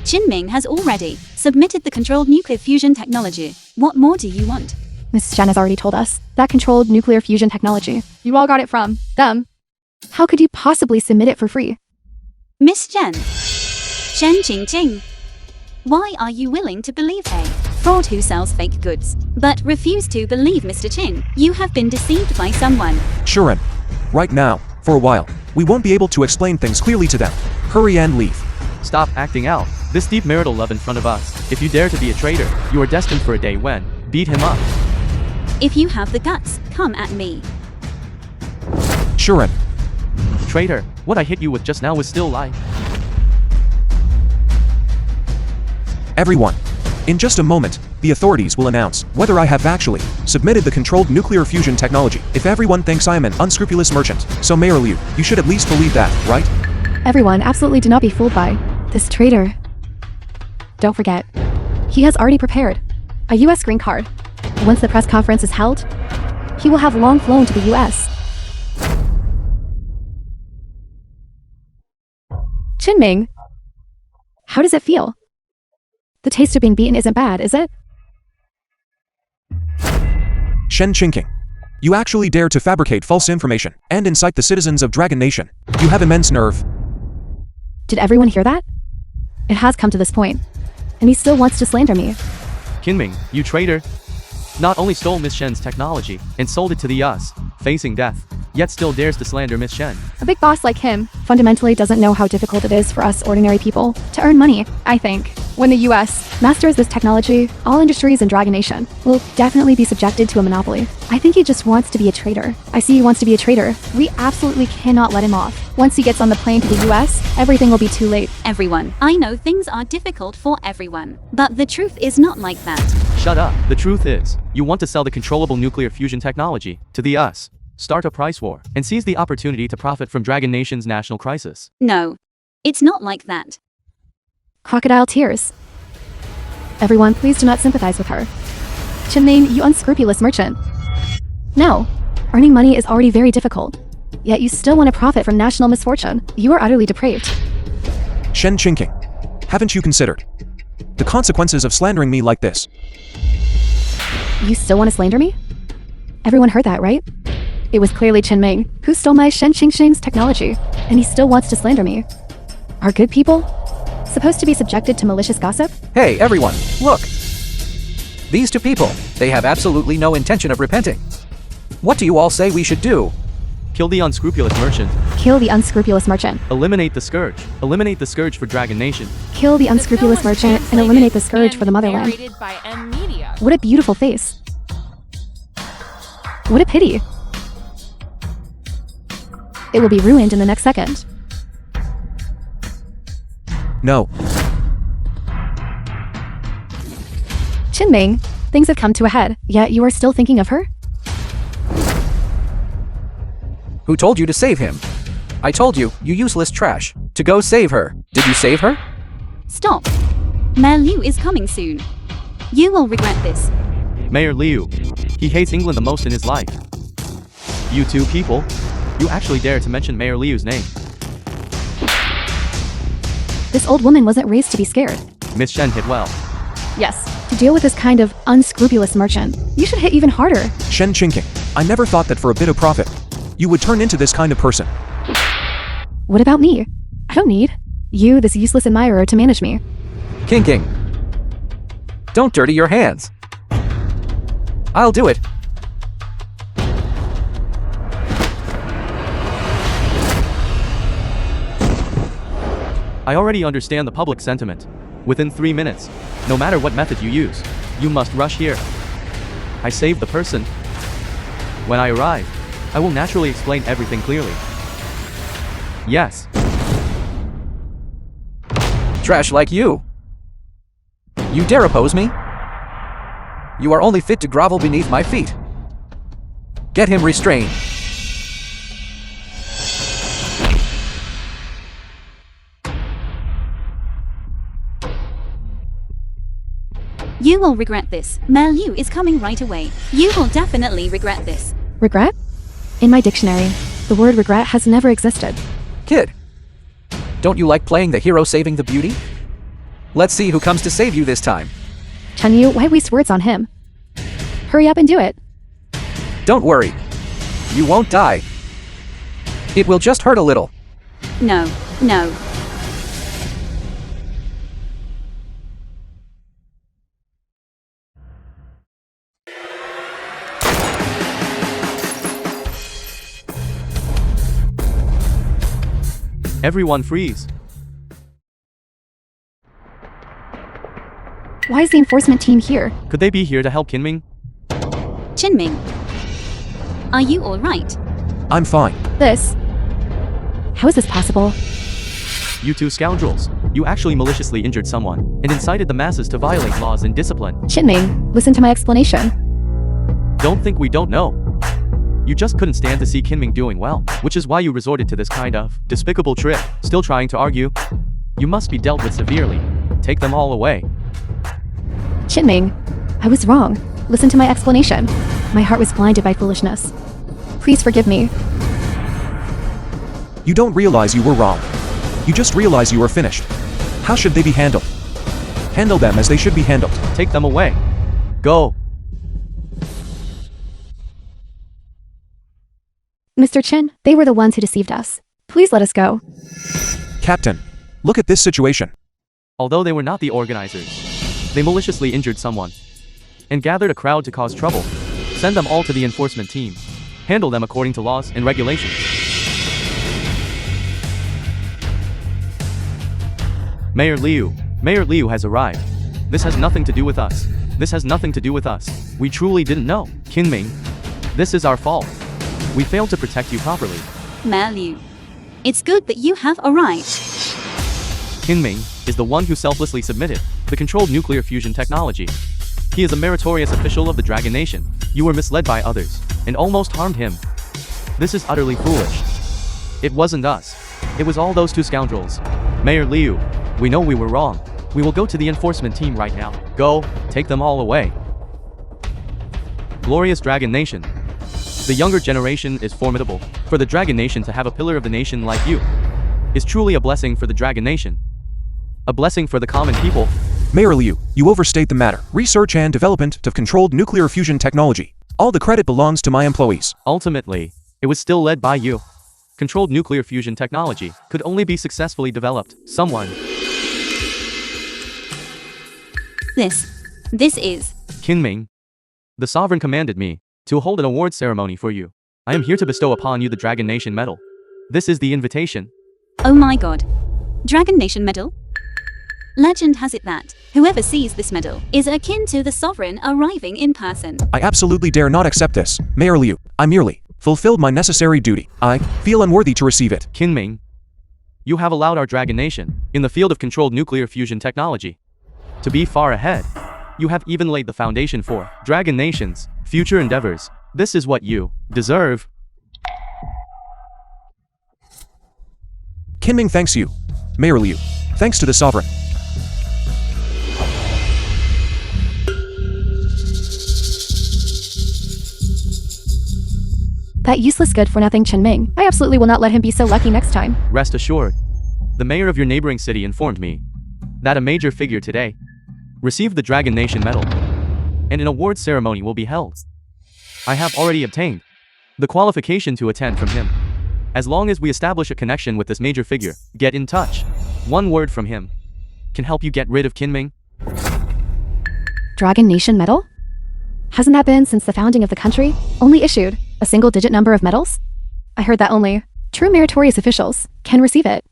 Speaker 6: Chinming has already submitted the controlled nuclear fusion technology. What more do you want?
Speaker 3: Miss Shen has already told us. That controlled nuclear fusion technology. You all got it from them. How could you possibly submit it for free?
Speaker 6: Miss Shen Qing. Why are you willing to believe a fraud who sells fake goods, but refuse to believe Mr. Qing? You have been deceived by someone.
Speaker 1: Shuren, right now, for a while, we won't be able to explain things clearly to them. Hurry and leave.
Speaker 2: Stop acting out. This deep marital love in front of us. If you dare to be a traitor, you are destined for a day when. Beat him up.
Speaker 6: If you have the guts, come at me.
Speaker 1: Shuren.
Speaker 2: Traitor, what I hit you with just now was still lie.
Speaker 1: Everyone. In just a moment, the authorities will announce whether I have actually submitted the controlled nuclear fusion technology. If everyone thinks I am an unscrupulous merchant, so Mayor Liu, you should at least believe that, right?
Speaker 3: Everyone, absolutely do not be fooled by this traitor. Don't forget, he has already prepared a US green card. Once the press conference is held, he will have long flown to the US. Chinming, how does it feel? The taste of being beaten isn't bad, is it?
Speaker 1: Shen Qingking. You actually dare to fabricate false information and incite the citizens of Dragon Nation. You have immense nerve.
Speaker 3: Did everyone hear that? It has come to this point, and he still wants to slander me.
Speaker 2: Kinming, you traitor. Not only stole Miss Shen's technology and sold it to the US, facing death, yet still dares to slander Miss Shen.
Speaker 3: A big boss like him fundamentally doesn't know how difficult it is for us ordinary people to earn money, I think. When the US masters this technology, all industries in Dragon Nation will definitely be subjected to a monopoly. I think he just wants to be a traitor. I see he wants to be a traitor. We absolutely cannot let him off. Once he gets on the plane to the US, everything will be too late.
Speaker 6: Everyone, I know things are difficult for everyone, but the truth is not like that.
Speaker 2: Shut up. The truth is, you want to sell the controllable nuclear fusion technology to the US, start a price war, and seize the opportunity to profit from Dragon Nation's national crisis.
Speaker 6: No, it's not like that.
Speaker 3: Crocodile tears. Everyone, please do not sympathize with her. Chinming, you unscrupulous merchant. No, earning money is already very difficult. Yet you still want to profit from national misfortune. You are utterly depraved.
Speaker 1: Shen Qingking. Haven't you considered the consequences of slandering me like this?
Speaker 3: You still want to slander me? Everyone heard that, right? It was clearly Chinming who stole my Shen Qingxing's technology, and he still wants to slander me. Are good people supposed to be subjected to malicious gossip?
Speaker 5: Hey, everyone, look. These two people, they have absolutely no intention of repenting. What do you all say we should do?
Speaker 2: Kill the unscrupulous merchant.
Speaker 3: Kill the unscrupulous merchant.
Speaker 2: Eliminate the scourge. Eliminate the scourge for Dragon Nation.
Speaker 3: Kill the
Speaker 4: The
Speaker 3: unscrupulous
Speaker 4: film was
Speaker 3: merchant and
Speaker 4: translated
Speaker 3: eliminate the scourge for the
Speaker 4: and
Speaker 3: motherland.
Speaker 4: narrated by M Media.
Speaker 3: What a beautiful face. What a pity. It will be ruined in the next second.
Speaker 1: No.
Speaker 3: Chinming, things have come to a head, yet you are still thinking of her?
Speaker 5: Who told you to save him? I told you, you useless trash, to go save her. Did you save her?
Speaker 6: Stop. Mayor Liu is coming soon. You will regret this.
Speaker 2: Mayor Liu. He hates England the most in his life. You two people. You actually dare to mention Mayor Liu's name.
Speaker 3: This old woman wasn't raised to be scared.
Speaker 2: Miss Shen hit well.
Speaker 3: Yes, to deal with this kind of unscrupulous merchant, you should hit even harder.
Speaker 1: Shen Chinking. I never thought that for a bit of profit, you would turn into this kind of person.
Speaker 3: What about me? I don't need you, this useless admirer, to manage me.
Speaker 5: King. Don't dirty your hands. I'll do it.
Speaker 2: I already understand the public sentiment. Within 3 minutes, no matter what method you use, you must rush here. I saved the person. When I arrive, I will naturally explain everything clearly. Yes.
Speaker 5: Trash like you. You dare oppose me? You are only fit to grovel beneath my feet. Get him restrained.
Speaker 6: You will regret this. Mayor Liu is coming right away. You will definitely regret this.
Speaker 3: Regret? In my dictionary, the word regret has never existed.
Speaker 5: Kid, don't you like playing the hero saving the beauty? Let's see who comes to save you this time.
Speaker 3: Chenyu, why waste words on him? Hurry up and do it.
Speaker 5: Don't worry. You won't die. It will just hurt a little.
Speaker 6: No.
Speaker 2: Everyone freeze.
Speaker 3: Why is the enforcement team here?
Speaker 2: Could they be here to help Kinming?
Speaker 6: Chinming. Are you alright?
Speaker 1: I'm fine.
Speaker 3: How is this possible?
Speaker 2: You two scoundrels. You actually maliciously injured someone and incited the masses to violate laws and discipline.
Speaker 3: Chinming, listen to my explanation.
Speaker 2: Don't think we don't know. You just couldn't stand to see Kinming doing well, which is why you resorted to this kind of despicable trick. Still trying to argue? You must be dealt with severely. Take them all away.
Speaker 3: Chinming, I was wrong. Listen to my explanation. My heart was blinded by foolishness. Please forgive me.
Speaker 1: You don't realize you were wrong. You just realize you are finished. How should they be handled? Handle them as they should be handled.
Speaker 2: Take them away. Go.
Speaker 3: Mr. Chin, they were the ones who deceived us. Please let us go.
Speaker 1: Captain, look at this situation.
Speaker 2: Although they were not the organizers, they maliciously injured someone and gathered a crowd to cause trouble. Send them all to the enforcement team. Handle them according to laws and regulations. Mayor Liu has arrived. This has nothing to do with us. This has nothing to do with us. We truly didn't know. Kinming, this is our fault. We failed to protect you properly.
Speaker 6: Mayor Liu. It's good that you have arrived.
Speaker 2: Kinming is the one who selflessly submitted the controlled nuclear fusion technology. He is a meritorious official of the Dragon Nation. You were misled by others and almost harmed him. This is utterly foolish. It wasn't us. It was all those two scoundrels. Mayor Liu, we know we were wrong. We will go to the enforcement team right now. Go, take them all away. Glorious Dragon Nation. The younger generation is formidable. For the Dragon Nation to have a pillar of the nation like you is truly a blessing for the Dragon Nation. A blessing for the common people.
Speaker 1: Mayor Liu, you overstate the matter. Research and development of controlled nuclear fusion technology. All the credit belongs to my employees.
Speaker 2: Ultimately, it was still led by you. Controlled nuclear fusion technology could only be successfully developed. Someone.
Speaker 6: This is.
Speaker 2: Kinming. The sovereign commanded me to hold an award ceremony for you. I am here to bestow upon you the Dragon Nation medal. This is the invitation.
Speaker 6: Oh my god. Dragon Nation medal? Legend has it that whoever sees this medal is akin to the sovereign arriving in person.
Speaker 1: I absolutely dare not accept this, Mayor Liu. I merely fulfilled my necessary duty. I feel unworthy to receive it.
Speaker 2: Kinming, you have allowed our Dragon Nation, in the field of controlled nuclear fusion technology, to be far ahead. You have even laid the foundation for Dragon Nation's future endeavors. This is what you deserve.
Speaker 1: Kinming thanks you, Mayor Liu. Thanks to the sovereign.
Speaker 3: That useless good-for-nothing Chenming. I absolutely will not let him be so lucky next time.
Speaker 2: Rest assured, the mayor of your neighboring city informed me that a major figure today received the Dragon Nation medal, and an award ceremony will be held. I have already obtained the qualification to attend from him. As long as we establish a connection with this major figure, get in touch. One word from him can help you get rid of Kinming.
Speaker 3: Dragon Nation medal? Hasn't that been since the founding of the country? Only issued a single-digit number of medals? I heard that only true meritorious officials can receive it.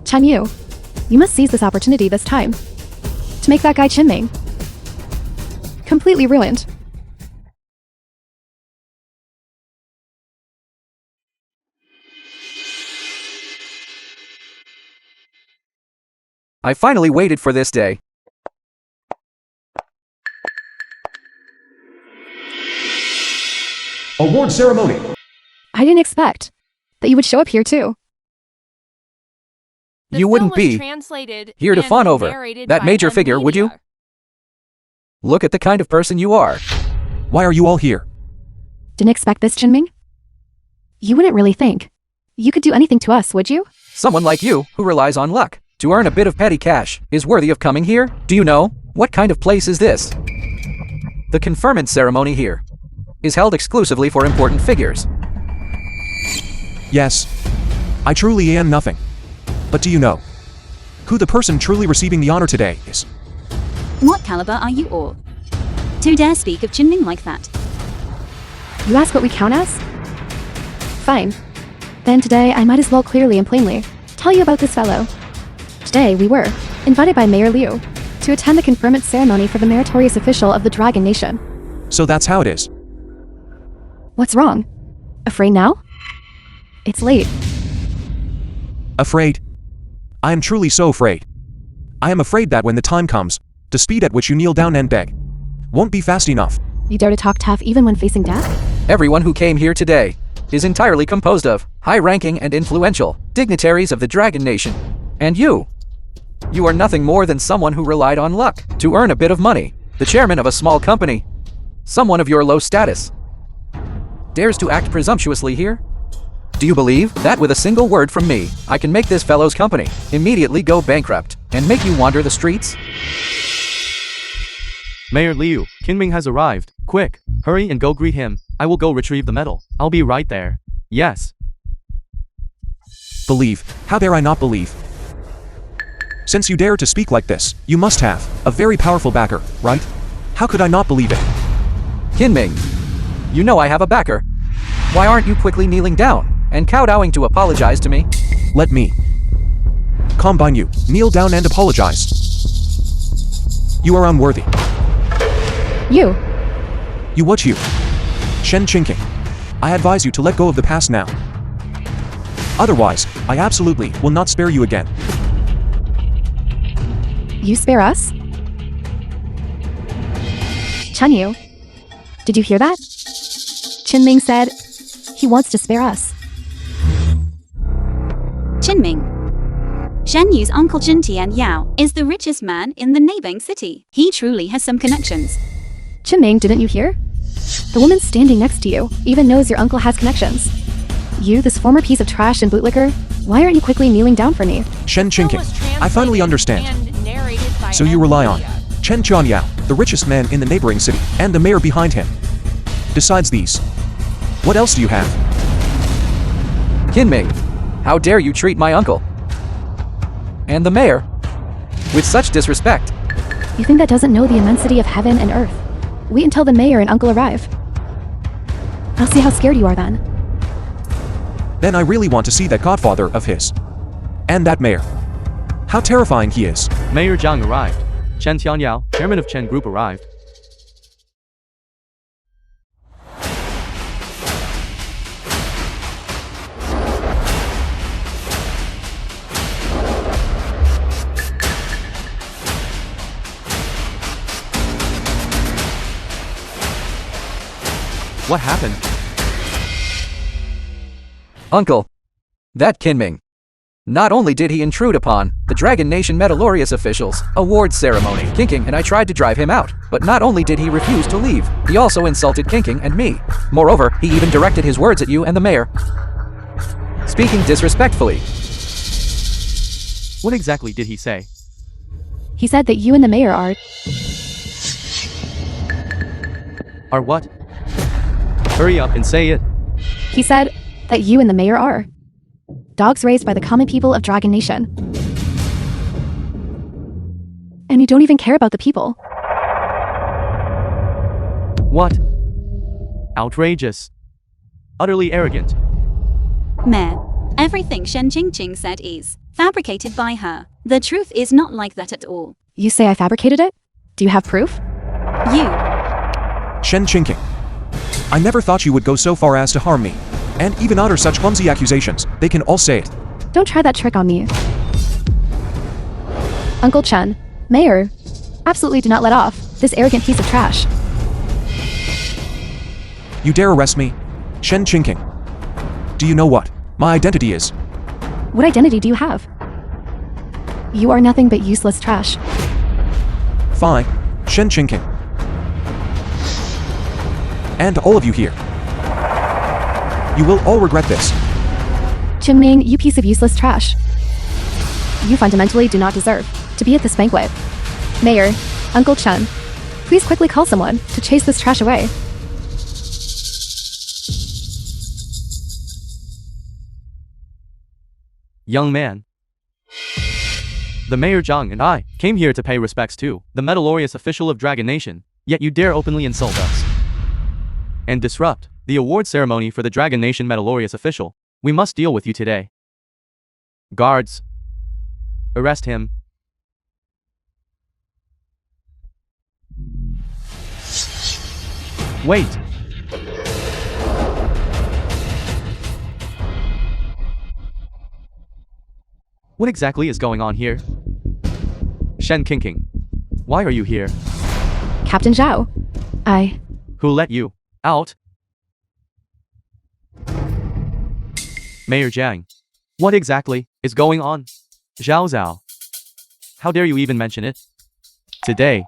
Speaker 3: Chen Yu, you must seize this opportunity this time to make that guy Chenming completely ruined.
Speaker 5: I finally waited for this day.
Speaker 1: Award ceremony.
Speaker 3: I didn't expect that you would show up here too.
Speaker 4: The
Speaker 5: You
Speaker 4: film
Speaker 5: wouldn't
Speaker 4: was
Speaker 5: be
Speaker 4: translated
Speaker 5: here to
Speaker 4: and
Speaker 5: fawn over
Speaker 4: narrated
Speaker 5: that
Speaker 4: by
Speaker 5: major figure, would you?
Speaker 4: Billionaire.
Speaker 5: Look at the kind of person you are.
Speaker 1: Why are you all here?
Speaker 3: Didn't expect this, Chenming? You wouldn't really think you could do anything to us, would you?
Speaker 5: Someone like you, who relies on luck to earn a bit of petty cash, is worthy of coming here? Do you know what kind of place is this? The conferment ceremony here is held exclusively for important figures.
Speaker 1: Yes. I truly am nothing. But do you know who the person truly receiving the honor today is?
Speaker 6: What caliber are you all to dare speak of Chenming like that?
Speaker 3: You ask what we count as? Fine. Then today I might as well clearly and plainly tell you about this fellow. Today we were invited by Mayor Liu to attend the conferment ceremony for the meritorious official of the Dragon Nation.
Speaker 1: So that's how it is.
Speaker 3: What's wrong? Afraid now? It's late.
Speaker 1: Afraid? I am truly so afraid. I am afraid that when the time comes, the speed at which you kneel down and beg won't be fast enough.
Speaker 3: You dare to talk tough even when facing death?
Speaker 5: Everyone who came here today is entirely composed of high-ranking and influential dignitaries of the Dragon Nation. And you are nothing more than someone who relied on luck to earn a bit of money. The chairman of a small company, someone of your low status, dares to act presumptuously here? Do you believe that with a single word from me, I can make this fellow's company immediately go bankrupt and make you wander the streets?
Speaker 2: Mayor Liu, Kinming has arrived. Quick, hurry and go greet him. I will go retrieve the medal. I'll be right there. Yes.
Speaker 1: Believe? How dare I not believe? Since you dare to speak like this, you must have a very powerful backer, right? How could I not believe it?
Speaker 5: Kinming, you know I have a backer. Why aren't you quickly kneeling down and kowtowing to apologize to me?
Speaker 1: Let me combine you. Kneel down and apologize. You are unworthy.
Speaker 3: You.
Speaker 1: You what you? Shen Chinking. I advise you to let go of the past now. Otherwise, I absolutely will not spare you again.
Speaker 3: You spare us? Chen Yu, did you hear that? Chenming said he wants to spare us.
Speaker 6: Chenming. Shen Yu's uncle Jintian Yao is the richest man in the neighboring city. He truly has some connections.
Speaker 3: Chenming, didn't you hear? The woman standing next to you even knows your uncle has connections. You, this former piece of trash and bootlicker, why aren't you quickly kneeling down for me?
Speaker 1: Shen Chinking. I finally understand.
Speaker 4: And narrated by
Speaker 1: So you rely on
Speaker 4: Media.
Speaker 1: Chen Chuanyao, the richest man in the neighboring city, and the mayor behind him. Besides these, what else do you have?
Speaker 5: Kinming, how dare you treat my uncle and the mayor with such disrespect?
Speaker 3: You think that doesn't know the immensity of heaven and earth? Wait until the mayor and uncle arrive. I'll see how scared you are then.
Speaker 1: Then I really want to see that godfather of his. And that mayor. How terrifying he is.
Speaker 2: Mayor Zhang arrived. Chen Tianyao, chairman of Chen Group, arrived. What happened?
Speaker 5: Uncle. That Kinming. Not only did he intrude upon the Dragon Nation Metallurious officials' awards ceremony, Kinking and I tried to drive him out, but not only did he refuse to leave, he also insulted Kinking and me. Moreover, he even directed his words at you and the mayor, speaking disrespectfully.
Speaker 2: What exactly did he say?
Speaker 3: He said that you and the mayor are.
Speaker 2: Are what? Hurry up and say it.
Speaker 3: He said that you and the mayor are dogs raised by the common people of Dragon Nation. And you don't even care about the people.
Speaker 2: What? Outrageous. Utterly arrogant.
Speaker 6: Mayor, everything Shen Qingqing said is fabricated by her. The truth is not like that at all.
Speaker 3: You say I fabricated it? Do you have proof?
Speaker 6: You.
Speaker 1: Shen Qingqing. I never thought you would go so far as to harm me. And even utter such clumsy accusations. They can all say it.
Speaker 3: Don't try that trick on me. Uncle Chen, Mayor, absolutely do not let off this arrogant piece of trash.
Speaker 1: You dare arrest me? Shen Qingqing. Do you know what my identity is?
Speaker 3: What identity do you have? You are nothing but useless trash.
Speaker 1: Fine, Shen Qingqing. And all of you here. You will all regret this.
Speaker 3: Qingming, you piece of useless trash. You fundamentally do not deserve to be at this banquet. Mayor, Uncle Chen, please quickly call someone to chase this trash away.
Speaker 2: Young man. The Mayor Zhang and I came here to pay respects to the Metallurious official of Dragon Nation, yet you dare openly insult us and disrupt the award ceremony for the Dragon Nation Metallurious official. We must deal with you today. Guards, arrest him. Wait. What exactly is going on here? Shen Qingqing, why are you here?
Speaker 3: Captain Zhao,
Speaker 2: Who let you out? Mayor Zhang, what exactly is going on? Zhao Zhao, how dare you even mention it? Today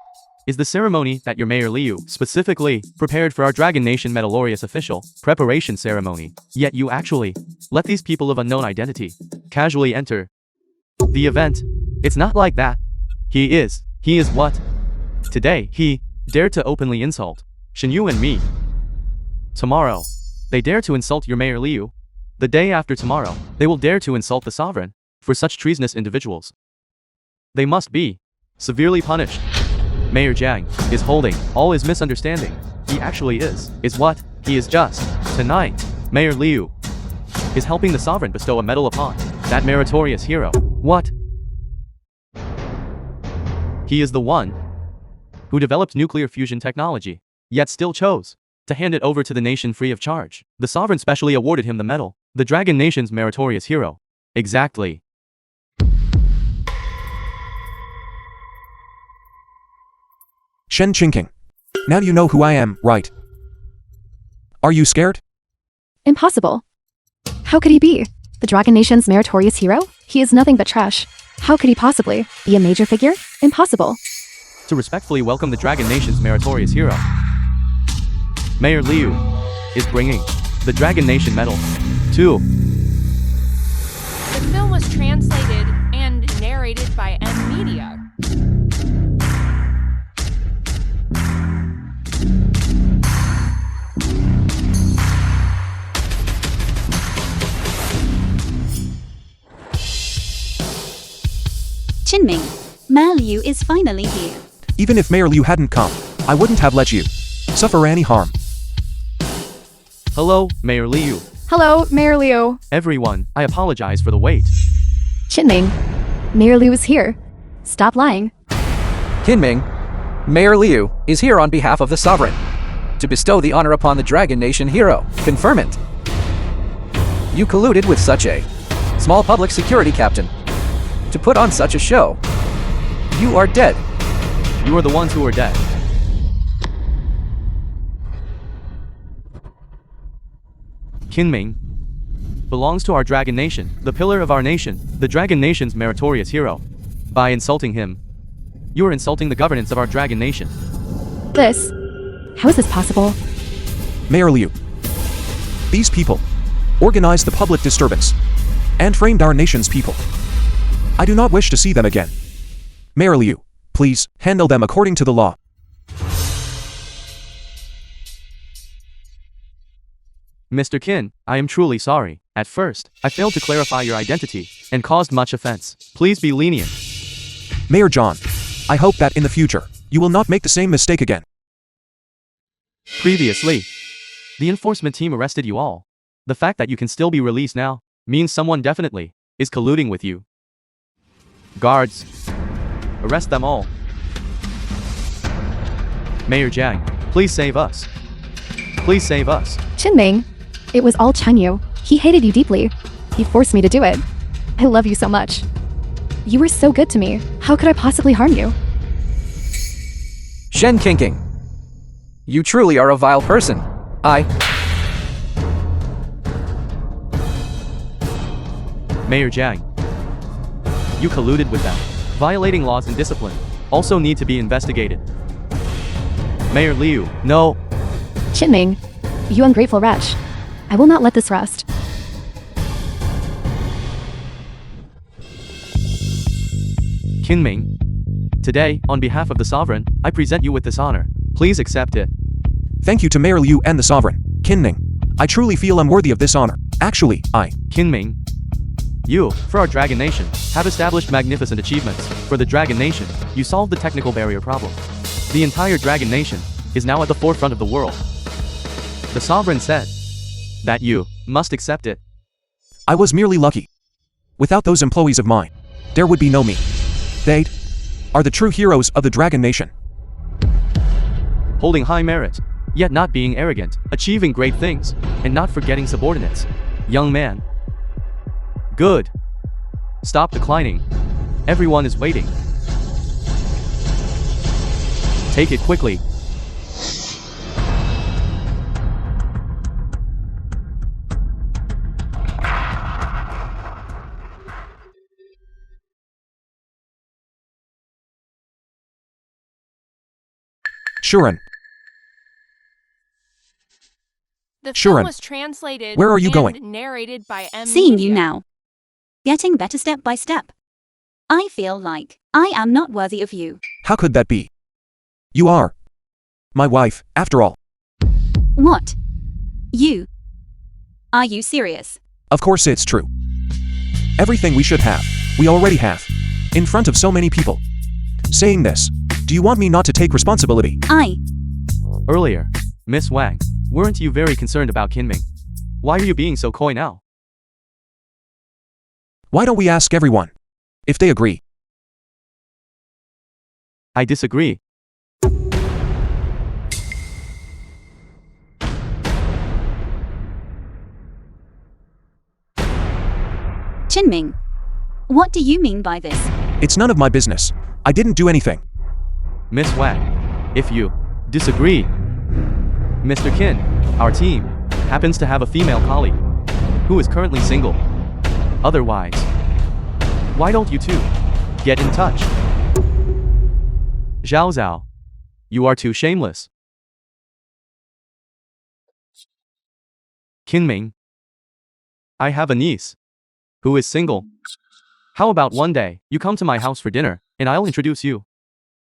Speaker 2: is the ceremony that your Mayor Liu specifically prepared for our Dragon Nation Metallurious official preparation ceremony, yet you actually let these people of unknown identity casually enter the event. It's not like that. He is what? Today, he dared to openly insult Shenyu and me. Tomorrow, they dare to insult your Mayor Liu. The day after tomorrow, they will dare to insult the sovereign. For such treasonous individuals, they must be severely punished. Mayor Zhang is holding all his misunderstanding. He actually is what? He is just. Tonight, Mayor Liu is helping the sovereign bestow a medal upon that meritorious hero. What? He is the one who developed nuclear fusion technology, yet still chose to hand it over to the nation free of charge. The sovereign specially awarded him the medal, the Dragon Nation's meritorious hero. Exactly.
Speaker 1: Shen Qingqing. Now you know who I am, right? Are you scared?
Speaker 3: impossible. How could he be the Dragon Nation's meritorious hero? He is nothing but trash. How could he possibly be a major figure? Impossible.
Speaker 2: To respectfully welcome the Dragon Nation's meritorious hero, Mayor Liu is bringing the Dragon Nation medal to.
Speaker 4: The film was translated and narrated by M Media.
Speaker 6: Qinming, Mayor Liu is finally here.
Speaker 1: Even if Mayor Liu hadn't come, I wouldn't have let you suffer any harm.
Speaker 2: Hello, Mayor Liu.
Speaker 3: Hello, Mayor Liu.
Speaker 2: Everyone, I apologize for the wait.
Speaker 3: Chinming, Mayor Liu is here. Stop lying.
Speaker 5: Kinming, Mayor Liu is here on behalf of the sovereign to bestow the honor upon the Dragon Nation hero. Confirm it. You colluded with such a small public security captain to put on such a show. You are dead.
Speaker 2: You are the ones who are dead. Kinming belongs to our Dragon Nation, the pillar of our nation, the Dragon Nation's meritorious hero. By insulting him, you are insulting the governance of our Dragon Nation.
Speaker 3: How is this possible?
Speaker 1: Mayor Liu. These people organized the public disturbance and framed our nation's people. I do not wish to see them again. Mayor Liu, please handle them according to the law.
Speaker 2: Mr. Qin, I am truly sorry. At first, I failed to clarify your identity and caused much offense. Please be lenient.
Speaker 1: Mayor John, I hope that in the future, you will not make the same mistake again.
Speaker 2: Previously, the enforcement team arrested you all. The fact that you can still be released now means someone definitely is colluding with you. Guards, arrest them all. Mayor Jiang, please save us. Please save us.
Speaker 3: Chinming, it was all Chenyu. He hated you deeply. He forced me to do it. I love you so much. You were so good to me. How could I possibly harm you?
Speaker 5: Shen Kinking, you truly are a vile person.
Speaker 2: Mayor Jiang, you colluded with them. Violating laws and discipline also need to be investigated. Mayor Liu, no.
Speaker 3: Chinming, you ungrateful wretch. I will not let this rest.
Speaker 2: Kinming, today, on behalf of the sovereign, I present you with this honor. Please accept it.
Speaker 1: Thank you to Mayor Liu and the sovereign, Kinming. I truly feel I'm worthy of this honor. Actually,
Speaker 2: Kinming, you, for our Dragon Nation, have established magnificent achievements. For the Dragon Nation, you solved the technical barrier problem. The entire Dragon Nation is now at the forefront of the world. The sovereign said that you must accept it.
Speaker 1: I was merely lucky. Without those employees of mine, there would be no me. They are the true heroes of the Dragon Nation.
Speaker 2: Holding high merit, yet not being arrogant, achieving great things, and not forgetting subordinates. Young man. Good. Stop declining. Everyone is waiting. Take it quickly.
Speaker 1: Shuren,
Speaker 4: The
Speaker 1: Sure.
Speaker 4: film was translated
Speaker 1: Where are you
Speaker 4: and
Speaker 1: going?
Speaker 4: narrated by M.
Speaker 6: Seeing you
Speaker 4: Media.
Speaker 6: now. Getting better step by step. I feel like I am not worthy of you.
Speaker 1: how could that be? You are my wife, after all.
Speaker 6: What? You? Are you serious?
Speaker 1: Of course it's true. Everything we should have, we already have. In front of so many people. Saying this, do you want me not to take responsibility?
Speaker 2: Earlier, Miss Wang, weren't you very concerned about Kinming? Why are you being so coy now?
Speaker 1: Why don't we ask everyone? If they agree.
Speaker 2: I disagree.
Speaker 6: Chinming. What do you mean by this?
Speaker 1: It's none of my business. I didn't do anything.
Speaker 2: Miss Wang, if you disagree, Mr. Qin, our team, happens to have a female colleague who is currently single. Otherwise, why don't you two get in touch? Zhao Zhao, you are too shameless. Kinming, I have a niece who is single. How about one day you come to my house for dinner and I'll introduce you?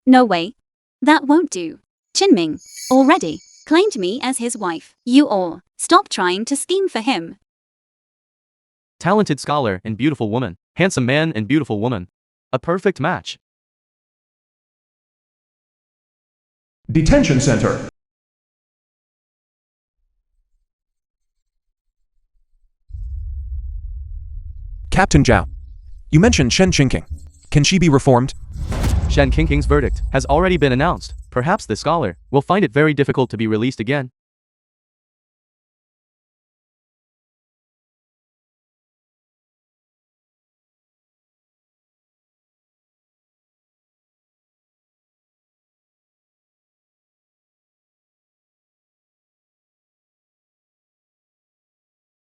Speaker 6: No way. That won't do. Chinming already claimed me as his wife. You all stop trying to scheme for him.
Speaker 2: Talented scholar and beautiful woman, handsome man and beautiful woman. A perfect match.
Speaker 1: Detention Center. Captain Zhao. You mentioned Shen Qingqing. Can she be reformed?
Speaker 2: Shen Qingqing's verdict has already been announced. Perhaps the scholar will find it very difficult to be released again.